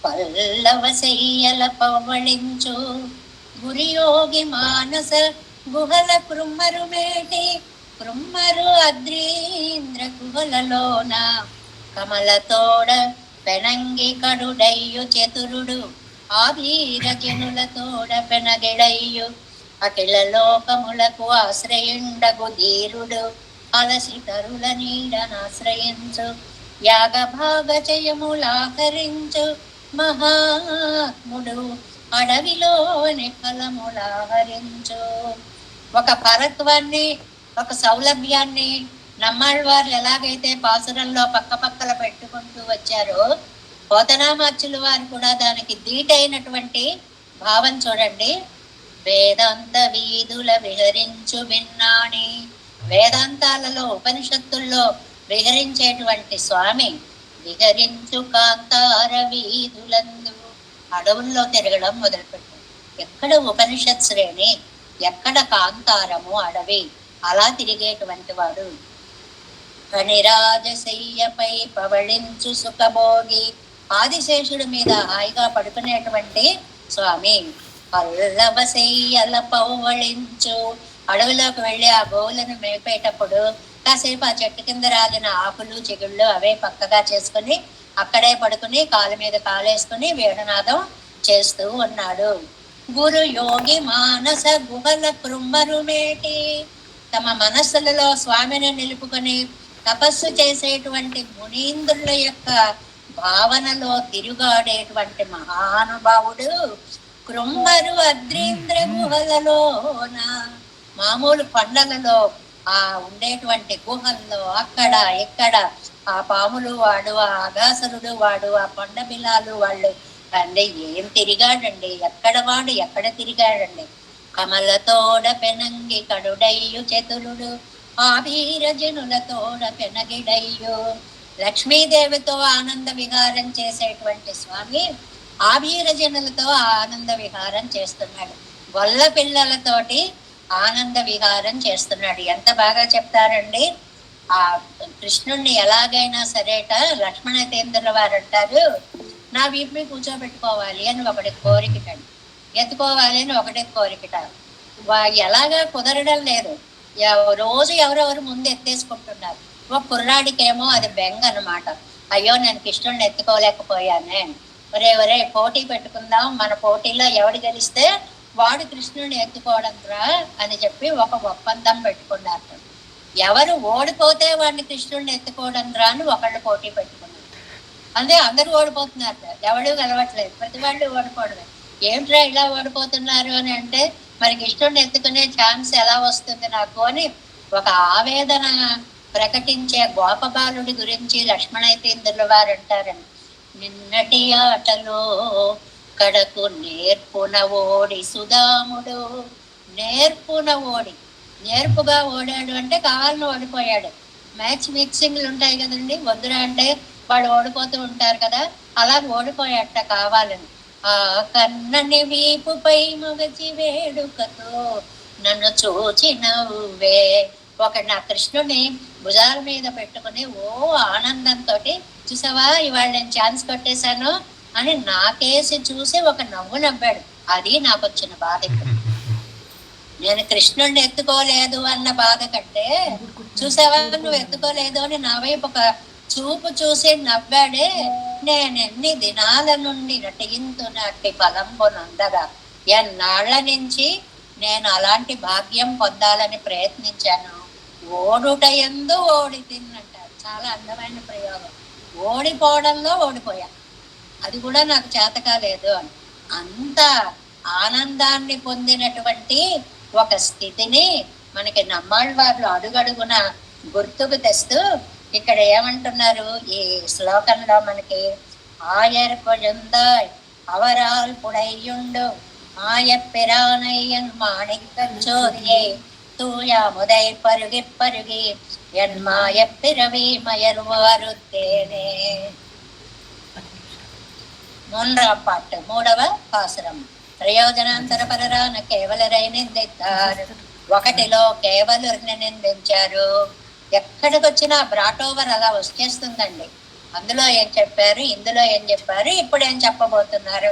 పల్లవ శయ్యల పవళించు గురియోగి మానస గుహల కృమ్మరు మేటి, కృమ్మరు అద్రీంద్ర గుహలలోన కమలతోడ పెనంగి కడుడయ్యు చతురుడు, ఆధీర జనులతోడ పెనగిడయ్యు అఖిల లోకములకు ఆశ్రయుండగు ధీరుడు, అలసి తరుల నీడనాశ్రయించు యాగ భాగ జయములాకరించు మహాత్ముడు, అడవిలోని ఫలములాహరించు. ఒక పరత్వాన్ని, ఒక సౌలభ్యాన్ని నమ్మాళ్ళవారు ఎలాగైతే పాసురంలో పక్క పక్కల పెట్టుకుంటూ వచ్చారో, పోతనామాచ్యుల వారు కూడా దానికి ధీటైనటువంటి భావం చూడండి. వేదాంత వీధుల విహరించు విన్నాణి, వేదాంతాలలో ఉపనిషత్తుల్లో విహరించేటువంటి స్వామి విహరించు కాంతార వీధులందు, అడవుల్లో తిరగడం మొదలుపెట్టాడు. ఎక్కడ ఉపనిషత్ శ్రేణి, ఎక్కడ కాంతారము అడవి, అలా తిరిగేటువంటి వాడు. ఫణిరాజశయ్యపై పవళించు సుఖభోగి, ఆదిశేషుడి మీద హాయిగా పడుకునేటువంటి స్వామి. పల్లవ శయ్యల పవళించు, అడవిలోకి వెళ్ళి ఆ గోవులను మేపేటప్పుడు కాసేపు ఆ చెట్టు కింద రాలిన ఆకులు చిగుళ్ళు అవే పక్కగా చేసుకుని అక్కడే పడుకుని కాలు మీద కాలేసుకుని వేణునాదం చేస్తూ ఉన్నాడు. గురు యోగి మానస గుహల కృమ్మరు మేటి, తమ మనస్సులలో స్వామిని నిలుపుకొని తపస్సు చేసేటువంటి మునీంద్రుల యొక్క భావనలో తిరుగాడేటువంటి మహానుభావుడు. కృమ్మరు అద్రీంద్ర గుహలలోన, మామూలు కొండలలో ఆ ఉండేటువంటి గుహల్లో అక్కడ ఇక్కడ ఆ పాములు వాడు, ఆ అగాసరుడు వాడు, ఆ కొండ బిలాలు వాళ్ళు అంటే ఏం తిరిగాడండి, ఎక్కడ వాడు ఎక్కడ తిరిగాడండి. కమలతోడ పెనంగి కడుడయ్యు చతురుడు, ఆభీర జనులతోడ పెనగిడయ్యు. లక్ష్మీదేవితో ఆనంద విహారం చేసేటువంటి స్వామి ఆభీర జనులతో ఆనంద విహారం చేస్తున్నాడు. గొల్ల పిల్లలతోటి ఆనంద విహారం చేస్తున్నాడు. ఎంత బాగా చెప్తారండి. ఆ కృష్ణుణ్ణి ఎలాగైనా సరేట లక్ష్మణేంద్రుల వారు అంటారు, నా వీపుని కూర్చోబెట్టుకోవాలి అని ఒకటి కోరికటండి, ఎత్తుకోవాలి అని ఒకటే కోరికట. ఎలాగా కుదరడం లేదు. రోజు ఎవరెవరు ముందు ఎత్తేసుకుంటున్నారు. ఒక కుర్రాడికేమో అది బెంగ అనమాట. అయ్యో నేను కృష్ణుడిని ఎత్తుకోలేకపోయానే, ఒరే పోటీ పెట్టుకుందాం, మన పోటీలో ఎవడు గెలిస్తే వాడు కృష్ణుడిని ఎత్తుకోవడం రా అని చెప్పి ఒక ఒప్పందం పెట్టుకున్నారు. ఎవరు ఓడిపోతే వాడిని కృష్ణుడిని ఎత్తుకోవడం రా అని ఒకళ్ళు పోటీ పెట్టుకున్నారు. అంతే, అందరూ ఓడిపోతున్నారు, ఎవడు గెలవట్లేదు, ప్రతి వాళ్ళు ఓడిపోవడమే. ఏమిట్రా ఇలా ఓడిపోతున్నారు అని అంటే, మరి కృష్ణుడిని ఎత్తుకునే ఛాన్స్ ఎలా వస్తుంది నాకు అని ఒక ఆవేదన ప్రకటించే గోపబాలుడి గురించి లక్ష్మణైతేంద్రుల వారు అంటారండి. నిన్నటి ఆటలో కడకు నేర్పున ఓడి సుధాముడు. నేర్పున ఓడి, నేర్పుగా ఓడాడు అంటే కావాలని ఓడిపోయాడు. మ్యాచ్ ఫిక్సింగ్లు ఉంటాయి కదండి, వద్దురా అంటే వాళ్ళు ఓడిపోతూ ఉంటారు కదా, అలా ఓడిపోయాట కావాలని. ఆ కన్నని వీపుపై మొగచి వేడుకతో నన్ను చూచి నవ్వే. ఒక నా కృష్ణుని భుజాల మీద పెట్టుకుని ఓ ఆనందంతో, చూసావా ఇవాళ నేను ఛాన్స్ కొట్టేశాను అని నాకేసి చూసి ఒక నవ్వు నవ్వాడు. అది నాకు వచ్చిన బాధ. నేను కృష్ణుడిని ఎత్తుకోలేదు అన్న బాధ కంటే, చూసావా నువ్వు ఎత్తుకోలేదు అని నా వైపు ఒక చూపు చూసి నవ్వాడే, నేనెన్ని దినాల నుండి నటింతునట్టి ఫలంబునందగా ఎన్నాళ్ల నుంచి నేను అలాంటి భాగ్యం పొందాలని ప్రయత్నించాను. ఓడుట ఎందు ఓడి తిన్నంటారు. చాలా అందమైన ప్రయోగం. ఓడిపోవడంలో ఓడిపోయా, అది కూడా నాకు చేత కాలేదు అని. అంత ఆనందాన్ని పొందినటువంటి ఒక స్థితిని మనకి నమ్మాళ్ళవార్లు అడుగడుగున గుర్తుకు తెస్తూ ఇక్కడ ఏమంటున్నారు ఈ శ్లోకంలో మనకి, ఆయర్ కొజుందాయ్ అవరాల్ పుడయ్యుండు ఆయప్పిరానయ్యన్ మాణిక్కచ్చోదియే தூயாமுதை பருகி பருகி என் மாயப்பிறவி மயர்வாருத்தேனே. மூன்றாம் பாட்டு, மூడవ పాసురం. ప్రయోజనాంతరపరరాన కేవలరై నిందిస్తారు. ఒకటిలో కేవలుని నిందించారు. ఎక్కడికి వచ్చినా బ్రాటోవర్ అలా వచ్చేస్తుందండి. అందులో ఏం చెప్పారు, ఇందులో ఏం చెప్పారు, ఇప్పుడు ఏం చెప్పబోతున్నారు,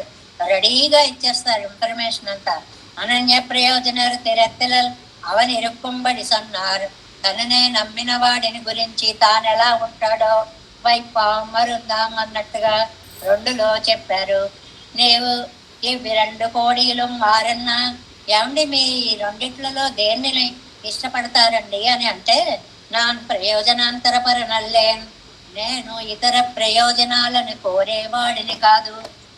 రెడీగా ఇచ్చేస్తారు ఇన్ఫర్మేషన్ అంతా. అనన్య ప్రయోజనాలు తిరెత్తల అవని ఇరుక్కుంబడి సన్నారు. తననే నమ్మిన వాడిని గురించి తానెలా ఉంటాడో వైపామరుందాం అన్నట్టుగా రెండులో చెప్పారు. నీవు ఇవి 2 కోడీలు మారన్నా ఏమండి మీ రెండిట్లలో దేన్ని ఇష్టపడతారండి అని అంటే, నాన్ ప్రయోజనాంతరపరనల్లేన్, నేను ఇతర ప్రయోజనాలను కోరేవాడిని కాదు.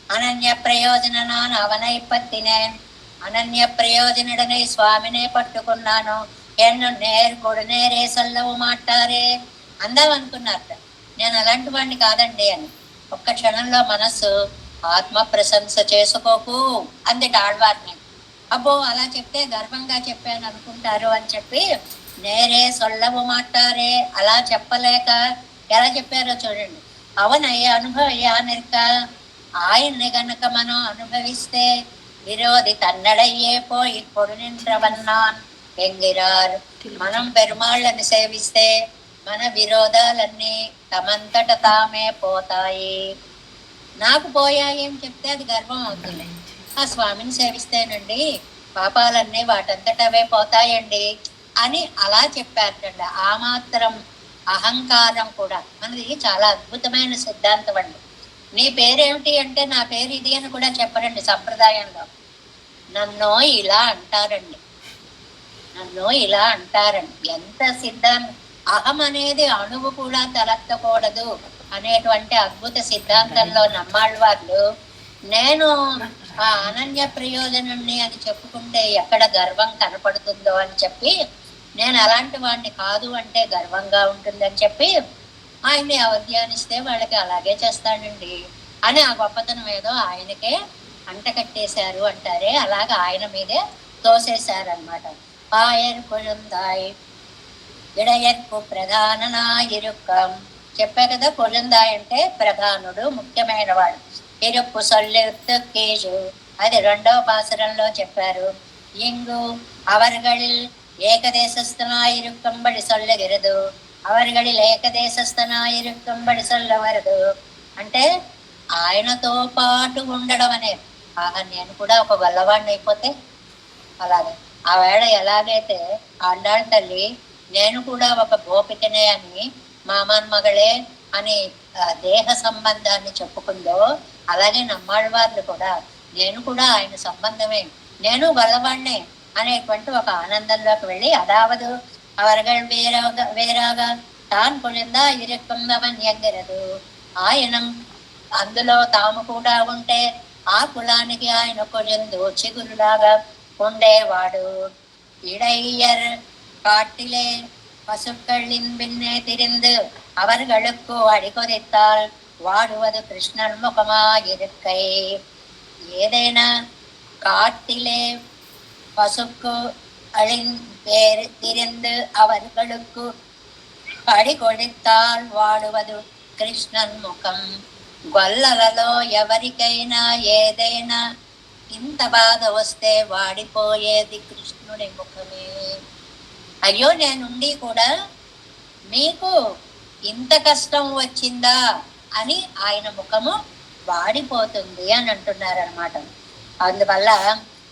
అనన్య ప్రయోజన నాన్ అవనైపత్తినేన్, అనన్య ప్రయోజనుడనే స్వామినే పట్టుకున్నాను. ఎన్ను నేర్కొడు నేరే సల్లవు మాట్లారే అందాం అనుకున్నారట. నేను అలాంటి వాడిని కాదండి అని. ఒక్క క్షణంలో మనస్సు ఆత్మ ప్రశంస చేసుకోకు అందిట ఆళ్వారిని. అబ్బో అలా చెప్తే గర్వంగా చెప్పాను అనుకుంటారు అని చెప్పి నేరే సొల్లవు మాట్లారే అలా చెప్పలేక ఎలా చెప్పారో చూడండి. అవనయ్య అనుభవయ్యా నిరక, ఆయన్ని గనక మనం అనుభవిస్తే విరోధి తన్నడయ్యే పోయి కొడు నిండ్రవన్నాన్ ఎంగిరారు. మనం పెరుమాళ్ళని సేవిస్తే మన విరోధాలన్నీ తమంతట తామే పోతాయి. నాకు పోయాయి అని చెప్తే అది గర్వం అవుతుంది. ఆ స్వామిని సేవిస్తేనండి పాపాలన్నీ వాటంతటవే పోతాయండి అని అలా చెప్పారటండి. ఆ మాత్రం అహంకారం కూడా మనది చాలా అద్భుతమైన సిద్ధాంతం అండి. నీ పేరేమిటి అంటే నా పేరు ఇది అని కూడా చెప్పరండి సంప్రదాయంలో. నన్ను ఇలా అంటారండి, నన్ను ఇలా అంటారండి. ఎంత సిద్ధాంతం! అహం అనేది అణువు కూడా తలెత్తకూడదు అనేటువంటి అద్భుత సిద్ధాంతంలో నమ్మాళ్ళవాళ్ళు నేను ఆ అనన్య ప్రయోజనాన్ని అని చెప్పుకుంటే ఎక్కడ గర్వం కనపడుతుందో అని చెప్పి, నేను అలాంటి వాడిని కాదు అంటే గర్వంగా ఉంటుందని చెప్పి ఆయన్ని ఎవరు ధ్యానిస్తే వాళ్ళకి అలాగే చేస్తాడండి అని ఆ గొప్పతనం ఏదో ఆయనకే అంటకట్టేశారు అంటారే, అలాగా ఆయన మీదే తోసేశారనమాట. ఆయర్ కొழுந்தாய் ఇడయర్పు ప్రధాననాయిరుక్కం చెప్పా కదా. కొழுந்தாய் అంటే ప్రధానుడు, ముఖ్యమైన వాడు. ఇరుప్పు సొల్లెత్తు కేజు అది 2వ పాసురంలో చెప్పారు. ఇంగు అవర్గళిల్ ఏకదేశస్థనాయిరుక్కంబడి సొల్లెగిరదు, అవర్గళిల్ ఏకదేశస్థనాయిరుక్కంబడి సొల్లవరదు అంటే ఆయనతో పాటు ఉండడం అనేది. నేను కూడా ఒక గొల్లవాడిని అయిపోతే అలాగే ఆ వేళ ఎలాగైతే ఆండాళ్ళ తల్లి నేను కూడా ఒక గోపికనే అని మామాన్ మగళే అని దేహ సంబంధాన్ని చెప్పుకుందో, అలాగే నమ్మాళ్ళవార్లు కూడా నేను కూడా ఆయన సంబంధమే, నేను గొల్లవాడినే అనేటువంటి ఒక ఆనందంలోకి వెళ్ళి అదావదు అవర్గళ్ వేరాగా తాను కొలిందా ఇరుక్కుందవన్ ఎంగరదు. ఆయన అందులో తాము కూడా ఉంటే ఆ కులానికి ఆయన కొలిందు చిగురులాగా ఉండేవాడు. ఇడయ్యర్ காட்டிலே பசுக்களின் பின்னே திரிந்து அவர்களுக்கு அடிகொதித்தால் வாடுவது கிருஷ்ணன் முகமாயிருக்கை. ஏதேனா காட்டிலே பசுக்கு அழின் பேர் திரிந்து அவர்களுக்கு అడిగొడితాల్ వాడువదు కృష్ణన్ ముఖం. గొల్లలలో ఎవరికైనా ఏదైనా ఇంత బాధ వస్తే వాడిపోయేది కృష్ణుడి ముఖమే. అయ్యో నేనుండి కూడా మీకు ఇంత కష్టం వచ్చిందా అని ఆయన ముఖము వాడిపోతుంది అని అంటున్నారనమాట. అందువల్ల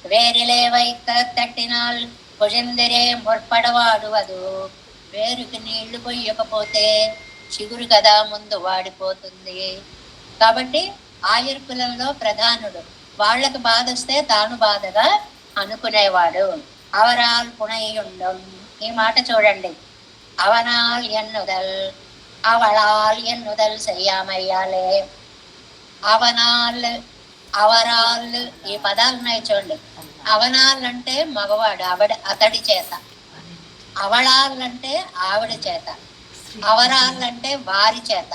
వేరిలే వైక తట్టినాల్ భుజందిరే ముற்பడవాడువదు. వేరుకి నీళ్లు పొయ్యకపోతే చిగురు కదా ముందు వాడిపోతుంది. కాబట్టి ఆయుర్కులంలో ప్రధానుడు, వాళ్ళకు బాధ వస్తే తాను బాధగా అనుకునేవాడు. అవరాల్ పునయుండం, ఈ మాట చూడండి. అవనాల్ ఎన్నుదల్ అవళాల్ ఎన్నుదల్ చెయ్యామయ్యాలే. అవనాల్ అవరాల్ ఈ పదాలు ఉన్నాయి చూడండి. అవనాల్ అంటే మగవాడు, అతడి చేత. అవళాలంటే ఆవిడ చేత, అవరాలంటే వారి చేత.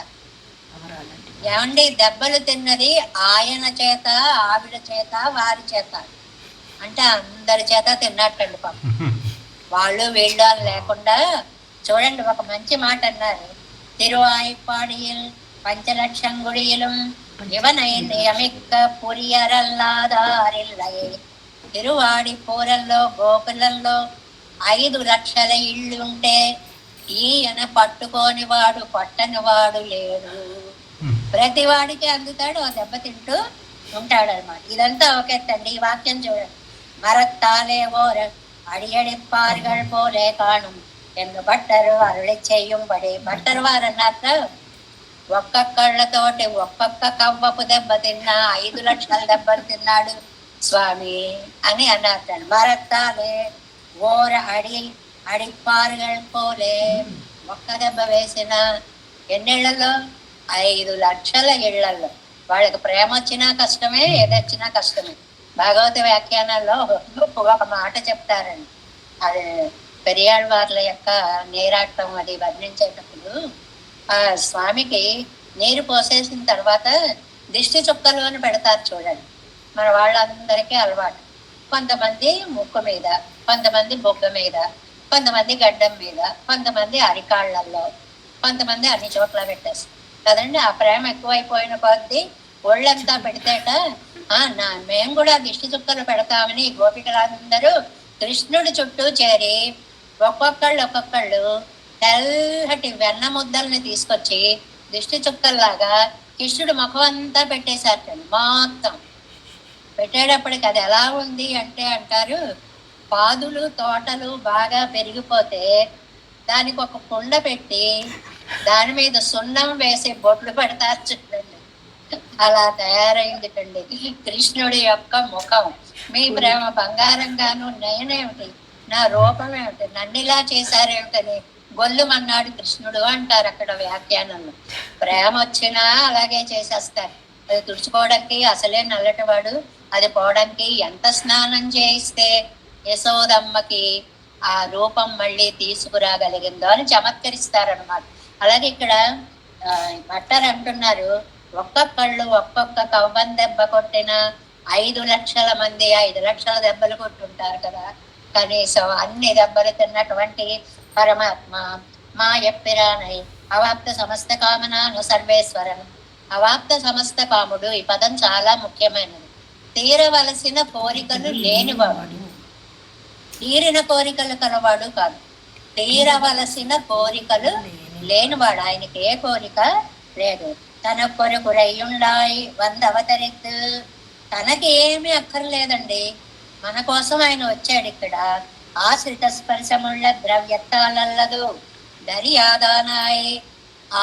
ఏమండి, దెబ్బలు తిన్నది ఆయన చేత, ఆవిడ చేత, వారి చేత. అంటే అందరి చేత తిన్నట్టండి పాపం. వాళ్ళు వీళ్ళు లేకుండా చూడండి. ఒక మంచి మాట అన్నారు. తిరువాయిపాడియల్ పంచలక్షం గుడియலும் இவனை நியமிக்க పురియరల్లాదారిల్లై. తిరువాడి పూరల్లో గోకులంలో 5 లక్షల ఇళ్ళు ఉంటే ఈయన పట్టుకోని వాడు పట్టని వాడు లేడు. ప్రతి వాడికి అందుతాడు, ఆ దెబ్బ తింటూ ఉంటాడు అనమాట. ఇదంతా ఒకెత్తండి. ఈ వాక్యం చూడండి. మరత్తాలే ఓర అడియడిప్పారుగల్ పోలే కాణం ఎన్ను బట్టరు అరుళి చెయ్యుంబడి. బట్టరు వారు అన్నాక ఒక్కొక్కళ్ళతోటి ఒక్కొక్క కవ్వపు దెబ్బ తిన్నా 5 లక్షల దెబ్బలు తిన్నాడు స్వామి అని అన్నారు. మరత్తాలే ఓర అడిపారుగల్ పోలే. ఒక్క దెబ్బ వేసిన ఎన్నిళ్లలో 5 లక్షల ఇళ్లలో. వాళ్ళకి ప్రేమ వచ్చినా కష్టమే, ఏదొచ్చినా కష్టమే. భాగవత వ్యాఖ్యానాల్లో ఒక మాట చెప్తారండి. అది పెరియాళ్ వార్ల యొక్క నీరాటం అది వర్ణించేటప్పుడు ఆ స్వామికి నీరు పోసేసిన తర్వాత దిష్టి చుక్కలు అని పెడతారు చూడండి. మన వాళ్ళందరికీ అలవాటు. కొంతమంది ముక్కు మీద, కొంతమంది బొగ్గ మీద, కొంతమంది గడ్డం మీద, కొంతమంది అరికాళ్లలో, కొంతమంది అన్ని చోట్ల పెట్టేస్తారు కదండి. ఆ ప్రేమ ఎక్కువైపోయిన కొద్దీ ఒళ్ళంతా పెడితేట మేము కూడా దిష్టి చుక్కలు పెడతామని గోపికలందరూ కృష్ణుడి చుట్టూ చేరి ఒక్కొక్కళ్ళు తెల్లటి వెన్న ముద్దల్ని తీసుకొచ్చి దిష్టి చుక్కల్లాగా కృష్ణుడు ముఖం అంతా పెట్టేశారు. మొత్తం పెట్టేటప్పటికి అది ఎలా ఉంది అంటే అంటారు, పాదులు తోటలు బాగా పెరిగిపోతే దానికి ఒక కుండ పెట్టి దాని మీద సున్నం వేసి బొట్లు పెడతారు చూడండి. అలా తయారైందిటండి కృష్ణుడి యొక్క ముఖం. మీ ప్రేమ బంగారంగాను, నేనేమిటి, నా రూపం ఏమిటి, నన్నిలా చేశారేమిటని గొల్లుమన్నాడు కృష్ణుడు అంటారు అక్కడ వ్యాఖ్యానంలో. ప్రేమ వచ్చినా అలాగే చేసేస్తారు. అది తుడుచుకోవడానికి అసలే నల్లటివాడు, అది పోవడానికి ఎంత స్నానం చేయిస్తే యశోదమ్మకి ఆ రూపం మళ్ళీ తీసుకురాగలిగిందో అని చమత్కరిస్తారనమాట. అలాగే ఇక్కడ భట్టర్ అంటున్నారు, ఒక్కొక్కళ్ళు ఒక్కొక్క కవ్వం దెబ్బ కొట్టిన 5 లక్షల మంది 5 లక్షల దెబ్బలు కొట్టుంటారు కదా. కనీసం అన్ని దెబ్బలు తిన్నటువంటి పరమాత్మ మా ఎప్పిరానై అవాప్త సమస్త కామనాను సర్వేశ్వరం. అవాప్త సమస్త కాముడు, ఈ పదం చాలా ముఖ్యమైనది. తీరవలసిన కోరికలు లేనివాడు, తీరిన కోరికలు కలవాడు కాదు, తీరవలసిన కోరికలు లేనివాడు. ఆయనకి ఏ కోరిక లేదు. తన కొరకు రయ్యుండాయి 100 అవతరిత్తు. తనకి ఏమీ అక్కర్లేదండి, మన కోసం ఆయన వచ్చాడు ఇక్కడ. ఆశ్రిత స్పర్శముళ్ళ ద్రవ్యత్తాలల్లదు దర్యాదానాయి.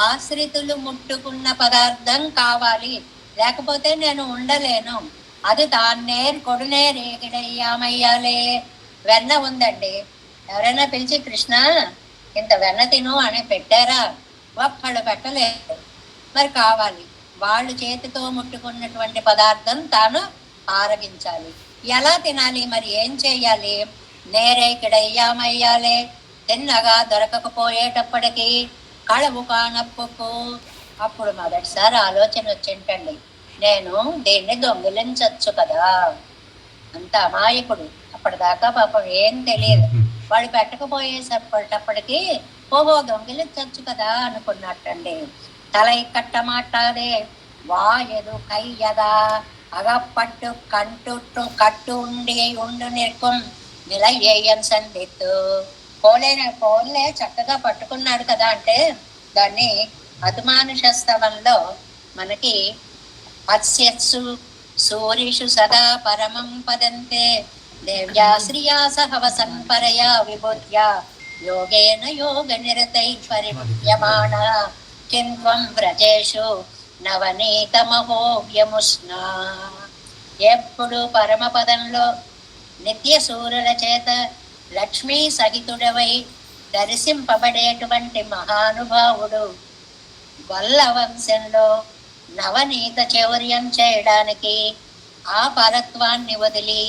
ఆశ్రితులు ముట్టుకున్న పదార్థం కావాలి, లేకపోతే నేను ఉండలేను. అది తాన్నేర్ కొడునే రేగిడయ్యామయ్యాలే. వెన్న ఉందండి, ఎవరైనా పిలిచి కృష్ణ ఇంత వెన్న తిను అని పెట్టారా? ఒక్కళ్ళు పెట్టలేదు. మరి కావాలి, వాళ్ళు చేతితో ముట్టుకున్నటువంటి పదార్థం తాను ఆరగించాలి. ఎలా తినాలి, మరి ఏం చెయ్యాలి? నేరేకిడయ్యామయ్యాలే. తిన్నగా దొరకకపోయేటప్పటికీ కళవు కానప్పుకు అప్పుడు మొదటిసారి ఆలోచన వచ్చింటండి, నేను దీన్ని దొంగిలించచ్చు కదా. అంత అమాయకుడు, అప్పటిదాకా పాపం ఏం తెలియదు. వాడు పెట్టకపోయేటప్పటికి ఓహో దొంగిలించచ్చు కదా అనుకున్నట్టండి. తలై కట్ట మాట్లాడే వాయదు కయ్యదా అగప్పట్టు కంటుట్టు కట్టు ఉండి ఉండు నిற்கும் నిలయ్యన్ సందిత్తు. పోలే చక్కగా పట్టుకున్నాడు కదా అంటే దాన్ని అతిమానుషస్తవంలో మనకి పశ్యత్సు సూరిషు సదా పరమం పదంతే దేవ్యా శ్రియా సహవసన్ పరయా విభూత్యా యోగేన యోగ నిరతై పరిముచ్యమాణ కింత్వం వ్రజేషు నవనీతమహోవ్యముష్ణా. ఎప్పుడు పరమపదంలో నిత్య సూరుల చేత లక్ష్మీ సహితుడవై దర్శింపబడేటువంటి మహానుభావుడు వల్ల వంశంలో నవనీత చౌర్యం చేయడానికి ఆ పరత్వాన్ని వదిలి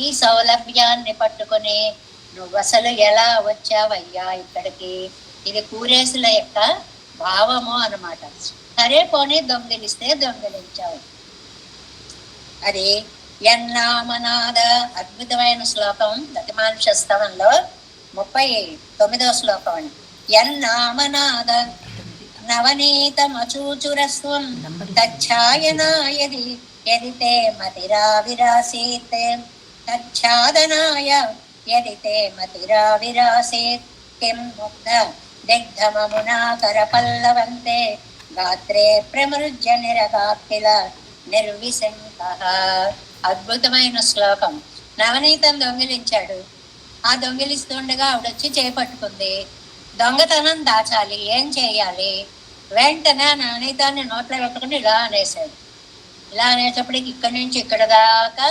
ఈ సౌలభ్యాన్ని పట్టుకుని నువ్వు అసలు ఎలా వచ్చావయ్యా ఇక్కడికి, ఇది కూరేసుల యొక్క భావము అన్నమాట. సరే పోనీ దొంగిలిస్తే దొంగిలించావు. అది ఎన్నామనాద అద్భుతమైన శ్లోకం దతిమానుషస్తవంలో 39వ శ్లోకం అండి. ఎన్నామనాద నవనీతమచూచురస్వం తచ్ఛాయనాయది యదితే మతిరావిరాసీత్ తచ్ఛాదనాయ యదితే మతిరావిరాసీత్ కిం ముగ్ధ దిగ్ధమమునాకర పల్లవంతే గాత్రే ప్రమృజ్య నిరగాకిల నిర్విశంకః. అద్భుతమైన శ్లోకం. నవనీతం దొంగిలించాడు. ఆ దొంగిలిస్తుండగా ఆవిడొచ్చి చేపట్టుకుంది. దొంగతనం దాచాలి, ఏం చేయాలి? వెంటనే నవనీతాన్ని నోట్లో పెట్టుకుని ఇలా అనేసాడు. ఇలా అనేటప్పటికి ఇక్కడి నుంచి ఇక్కడ దాకా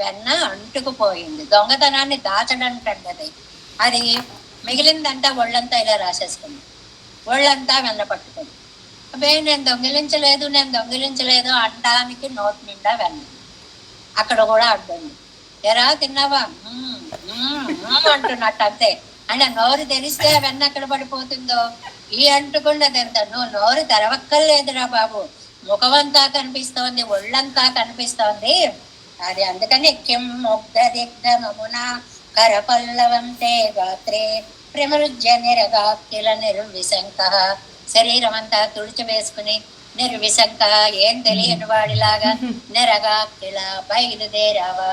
వెన్న అంటుకుపోయింది. దొంగతనాన్ని దాచడంటండి అది. అది మిగిలిందంతా ఒళ్ళంతా ఇలా రాసేసుకుంది. ఒళ్ళంతా వెన్న పట్టుకుంది. అబ్బే నేను దొంగిలించలేదు అంటానికి నోటి నిండా వెన్న. అక్కడ కూడా అడ్డండి. ఎరా తిన్నావా అంటున్నట్టు అంతే. అంటే నోరు తెరిస్తే వెన్న ఎక్కడ పడిపోతుందో ఈ అంటుకున్నది ఎంత. నువ్వు నోరు తెరవక్కర్లేదురా బాబు, ముఖమంతా కనిపిస్తోంది, ఒళ్ళంతా కనిపిస్తోంది. అది అందుకని కిం ముగ్ధ దిగ్ధమమునా కరపల్లవంతే గాత్రే ప్రమృజ్య నిరగాకిల నిర్విశంకః. శరీరం అంతా తుడిచి వేసుకుని నిర్విశంక, ఏం తెలియని వాడిలాగా నిరగాకిల బయలుదేరావా,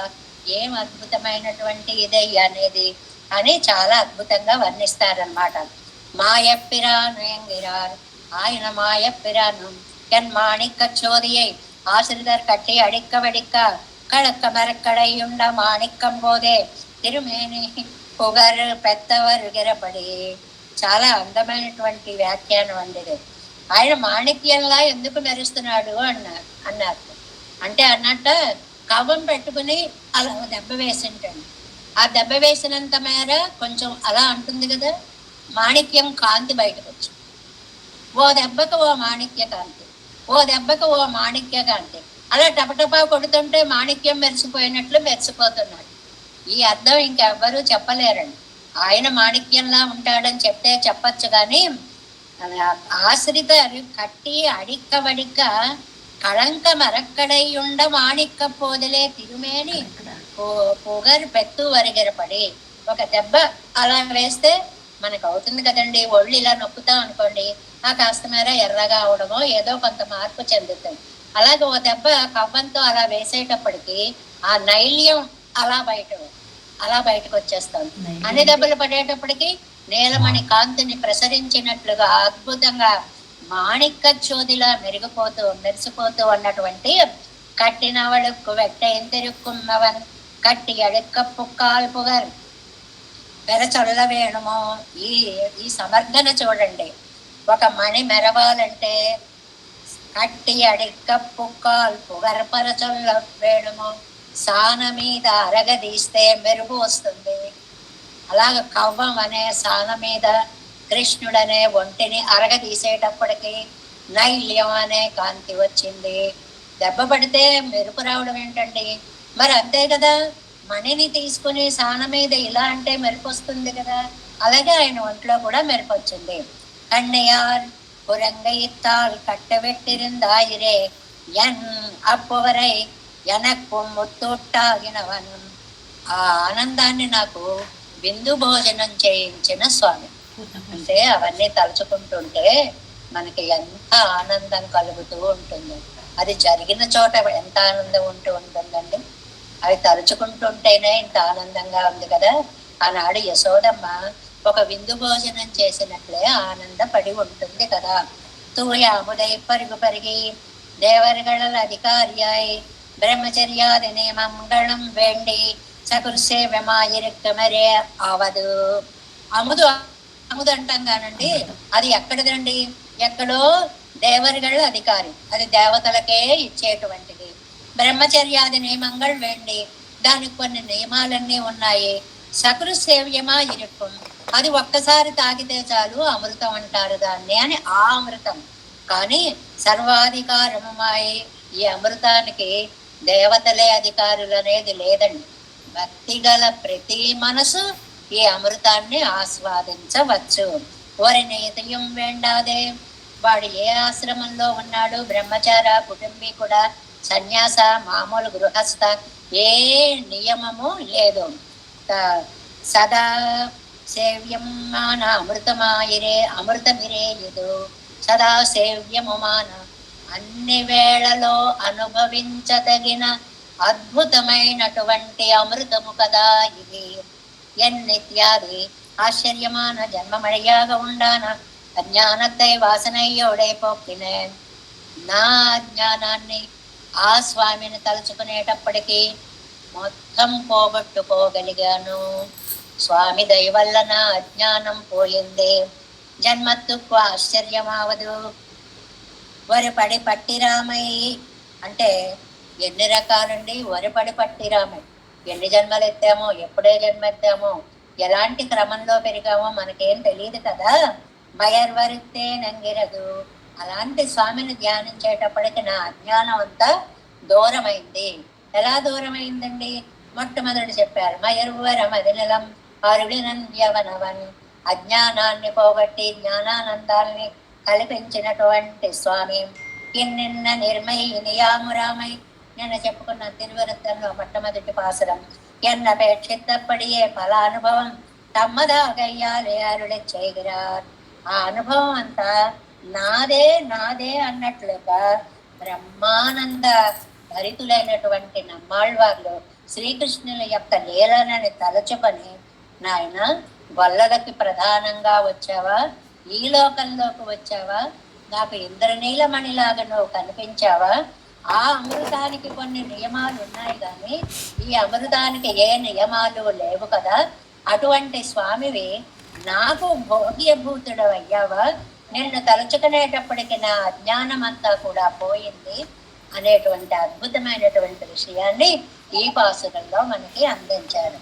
ఏం అద్భుతమైనటువంటి ఇదయ్య అనేది అని చాలా అద్భుతంగా వర్ణిస్తారనమాట. మాయప్పిరాను ఎంగిరార్ ఆయన మాయప్పిరాను என் மாணிக்க சோதியை ஆசிரியர் கட்டி அடிக்க வெடிக்க கழக்க மரக்கடையுண்ட மாணிக்கம் போదే తిరుమేని పొగరు పెద్దవరుగిరపడి. చాలా అందమైనటువంటి వ్యాఖ్యానం అండి ఇది. ఆయన మాణిక్యంలా ఎందుకు మెరుస్తున్నాడు అన్నారు. అంటే అన్నట్ట కవ్వం పెట్టుకుని అలా దెబ్బ వేసింటండి. ఆ దెబ్బ వేసినంత మేర కొంచెం అలా అంటుంది కదా, మాణిక్యం కాంతి బయటకు వచ్చి ఓ దెబ్బకు ఓ మాణిక్య కాంతి, ఓ దెబ్బకు ఓ మాణిక్య కాంతి, అలా టపటపా కొడుతుంటే మాణిక్యం మెరిసిపోయినట్లు మెరిసిపోతున్నాడు. ఈ అర్థం ఇంకెవ్వరూ చెప్పలేరండి. ఆయన మాణిక్యంలా ఉంటాడని చెప్తే చెప్పచ్చు, కానీ ఆశ్రిత కట్టి అడిక్క వడిక్క కళంక మరక్కడయ్యుండ మాణిక్క పోదిలే తిరుమేని పొగరు పెత్తు వరిగరపడి. ఒక దెబ్బ అలా వేస్తే మనకు అవుతుంది కదండి, ఒళ్ళు ఇలా నొక్కుతాం అనుకోండి, ఆ కాస్త మేర ఎర్రగా అవడమో ఏదో కొంత మార్పు చెందుతుంది. అలాగే ఓ దెబ్బ కవ్వంతో అలా వేసేటప్పటికి ఆ నైల్యం అలా బయటకు వచ్చేస్తాం. అన్ని దెబ్బలు పడేటప్పటికి నేలమణి కాంతిని ప్రసరించినట్లుగా అద్భుతంగా మాణిక్క చోదిలా మెరిసిపోతూ ఉన్నటువంటి కట్టినవళుకు వెట్టైన్ తిరుక్కున్నవన్ కట్టి అడుక్క పుక్కాల్ పుగర్ మెరచొల్ల వేణుమో. ఈ సమర్థన చూడండి. ఒక మణి మెరవాలంటే కట్టి అడిక్క పుక్కాల్ పుగర్ పరచొల్ల వేణుమో, సాన మీద అరగదీస్తే మెరుగు వస్తుంది. అలాగ కవ్వం అనే సాన మీద కృష్ణుడనే ఒంటిని అరగదీసేటప్పటికి నైల్యం అనే కాంతి వచ్చింది. దెబ్బ పడితే మెరుపు రావడం ఏంటండి, మరి అంతే కదా. మణిని తీసుకుని సాన మీద ఇలా అంటే మెరుపు వస్తుంది కదా, అలాగే ఆయన ఒంట్లో కూడా మెరుపు వచ్చింది. కన్నయ్యార్ புறங்கையிட்டால் கட்டவெட்டிருந்தாயிரே என் అప్పువరై ఎనక్కు ముత్తూట్టాగినవన్. ఆ ఆనందాన్ని నాకు విందు భోజనం చేయించిన స్వామి. అంటే అవన్నీ తలుచుకుంటుంటే మనకి ఎంత ఆనందం కలుగుతూ ఉంటుంది. అది జరిగిన చోట ఎంత ఆనందం ఉంటూ ఉంటుందండి. అవి తలుచుకుంటుంటేనే ఇంత ఆనందంగా ఉంది కదా. ఆనాడు యశోదమ్మ ఒక విందు భోజనం చేసినట్లే ఆనందపడి ఉంటుంది కదా. తూయాముదై పరుగు పరిగి దేవరుಗಳ అధికారియాయి బ్రహ్మచర్యాది నియమంగళం వేండి సకృసేవమాయిరుక్కమరే అవదు. అముదు అముదు అంటాం కానండి, అది ఎక్కడిదండి? ఎక్కడో దేవరుಗಳ అధికారి, అది దేవతలకే ఇచ్చేటువంటిది. బ్రహ్మచర్యాది నియమంగళ్ వేండి, దానికి కొన్ని నియమాలన్నీ ఉన్నాయి. సకృసేవ్యమా ఇరుక్కం, అది ఒక్కసారి తాగితే చాలు అమృతం అంటారు దాన్ని అని ఆ అమృతం. కానీ సర్వాధికారముమాయి ఈ అమృతానికి దేవతలే అధికారులు అనేది లేదండి. భక్తి గల ప్రతి మనసు ఈ అమృతాన్ని ఆస్వాదించవచ్చు. వారిని ఇతయం వేండాదే, వాడు ఏ ఆశ్రమంలో ఉన్నాడు, బ్రహ్మచార, కుటుంబీకుడా, సన్యాస, మామూలు గృహస్థ, ఏ నియమము లేదు. సదా సేవ్యమాన అమృతమాయిరే అమృతమిరే ఇది సదా సేవ్యముమాన, అన్ని వేళలో అనుభవించదగిన అద్భుతమైనటువంటి అమృతము కదా ఇది. ఎన్నిత్యాది ఆశ్చర్యమాన జన్మమడియాగా ఉండాన అజ్ఞానத்தை వాసనయ్యోడే పోక్కినే. నా అజ్ఞానాన్ని ఆ స్వామిని తలుచుకునేటప్పటికీ మొత్తం పోగొట్టుకోగలిగాను. స్వామి దయ వల్ల నా అజ్ఞానం పోయింది. జన్మత్తుకు ఆశ్చర్యమావదు. వరిపడి పట్టిరామై అంటే ఎన్ని రకాలండి? వరిపడి పట్టిరామై, ఎన్ని జన్మలు ఎత్తామో, ఎప్పుడే జన్మ ఎత్తామో, ఎలాంటి క్రమంలో పెరిగామో మనకేం తెలియదు కదా. మయర్వరితే నంగిరదు. అలాంటి స్వామిని ధ్యానించేటప్పటికి నా అజ్ఞానం అంతా దూరమైంది. ఎలా దూరమైందండి? మొట్టమొదటి చెప్పారు, మయర్వరమదినిలం అరుడినన్యవనవన్, అజ్ఞానాన్ని పోగొట్టి జ్ఞానానందాన్ని కల్పించినటువంటి స్వామి. నిన్న నిర్మై నియామురామై, నిన్న చెప్పుకున్న తిరువరత్తంలో మొట్టమొదటి పాసురం. ఎన్నపేక్షితపడియే ఫలానుభవం తమ్మదాగయ్యాలే అరుడి చేయగిరార్. ఆ అనుభవం అంతా నాదే నాదే అన్నట్లుగా బ్రహ్మానంద భరితులైనటువంటి నమ్మాళ్వార్లు శ్రీకృష్ణుల యొక్క లీలనని తలచుకొని, నాయన గొల్లలకి ప్రధానంగా వచ్చావా, ఈ లోకంలోకి వచ్చావా, నాకు ఇంద్రనీలమణిలాగా నువ్వు కనిపించావా. ఆ అమృతానికి కొన్ని నియమాలు ఉన్నాయి కానీ ఈ అమృతానికి ఏ నియమాలు లేవు కదా. అటువంటి స్వామివి నాకు భోగ్యభూతుడు అయ్యావా, నిన్ను తలుచుకునేటప్పటికి నా అజ్ఞానం అంతా కూడా పోయింది అనేటువంటి అద్భుతమైనటువంటి విషయాన్ని ఈ పాసురంలో మనకి అందించారు.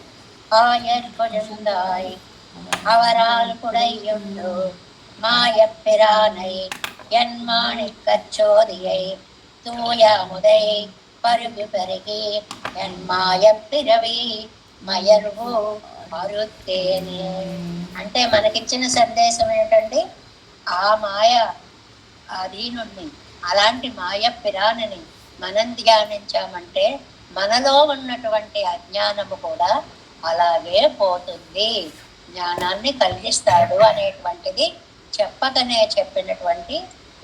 ஆயற்பொழுந்தாய் அவரால் குடையுண்டு மாயப்பிரானை என் மாணிக்கச்சோதியை தூயாமுதை పరుగు పెరిగి ఎన్ మాయపిరవి మయర్వు మరుత్తేనే. అంటే మనకిచ్చిన సందేశం ఏంటండి? ఆ మాయ అధీనుణ్ణి, అలాంటి మాయ పిరాణిని మనం ధ్యానించామంటే మనలో ఉన్నటువంటి అజ్ఞానము కూడా అలాగే పోతుంది, జ్ఞానాన్ని కలిగిస్తాడు అనేటువంటిది చెప్పకనే చెప్పినటువంటి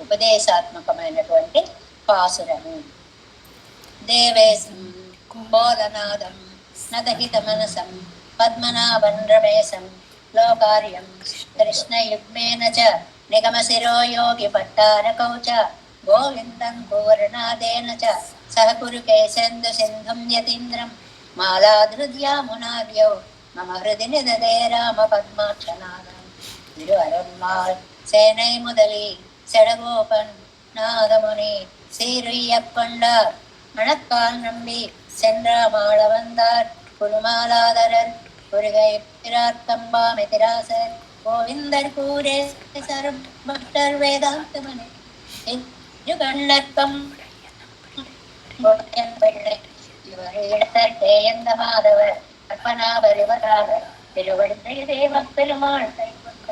ఉపదేశాత్మకమైనటువంటి పాసురము. దేవేశం కోలనాదం నదహిత మనసం పద్మనాభం రమేశం లోకార్యం కృష్ణయుగ్మేన చ నిగమశిరో యోగి పట్టారకౌ చ గోవిందం పూర్ణాదేన చ సహకురు కేశందు సింధుం యతీంద్రం మాలాధృద్యామునావ్యౌ మమ హృది నిదదే రామ పద్మాక్షనాదం. திரு அருண்மாள் சேனை முதலி செடகோபன் நாதமுனி சீருய்யக் கொண்டார் மணக்கால் நம்பி சென்ற மாள வந்தார் குருமாலாதரர் குருகை பிரார்த்தம்பாமை திராசர் கோவிந்தர் கூரே சர்பக்தர் வேதாந்தமணி கண்ணக்கம் பிள்ளை இவர் எடுத்தே எந்த மாதவர் கற்பனாவர் இவராவர் திருவழுத்தை தேவ பெருமாள் கைகொண்ட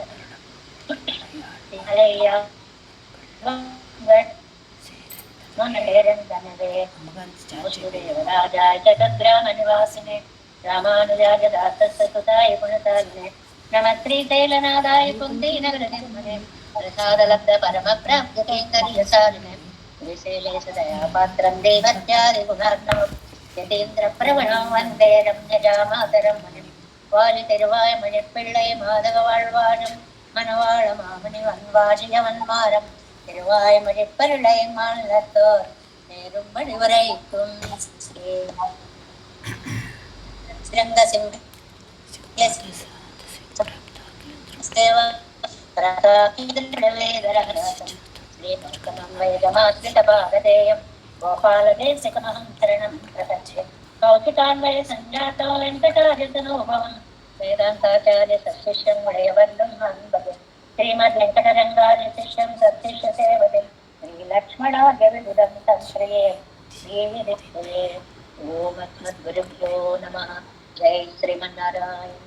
राजाय रामानुजाय दाससुताय गुणतालिने नमः श्रीशैलनाथाय कुन्तीनगरनिर्मणे प्रसादलब्ध परमप्राप्तिकैङ्कर्यसालिने श्रीशैलेशदयापात्रं देवत्यादिगुणार्णवं यतीन्द्रप्रवणं वन्दे रम्यजामातरं मुनिं वालितिरुवायमणिपिळ्ळै माधववाழ்வாழும் மணவாள மாமணி வன்வாஜியவன்மாரம் திருவாய்மொழிப்பருளை மாநிலத்தோர் நேரும் மணிவரைக்கும் ஸ்ரீரங்க சிங்கேயம் கோபாலதேசிகமஹம் சரணம் பிரபஞ்சே கௌசிகான்வய சஞ்சாதோ வெங்கடாஜதனோபவம் வேதாந்தாச்சாரிய சத்சிஷ்யம் உடையவல்லும் அன்பது ஸ்ரீமத் வெங்கடரங்காரிய சிஷ்யம் சத்சிஷ்ய சேவதே ஸ்ரீ லக்ஷ்மணார்யவிதுதம் தந்திரயே ஸ்ரீவிதிஷ்டயே ஓம் அஸ்மத்குருभ्यो நமः ஜெய் ஸ்ரீமன்னாராயண.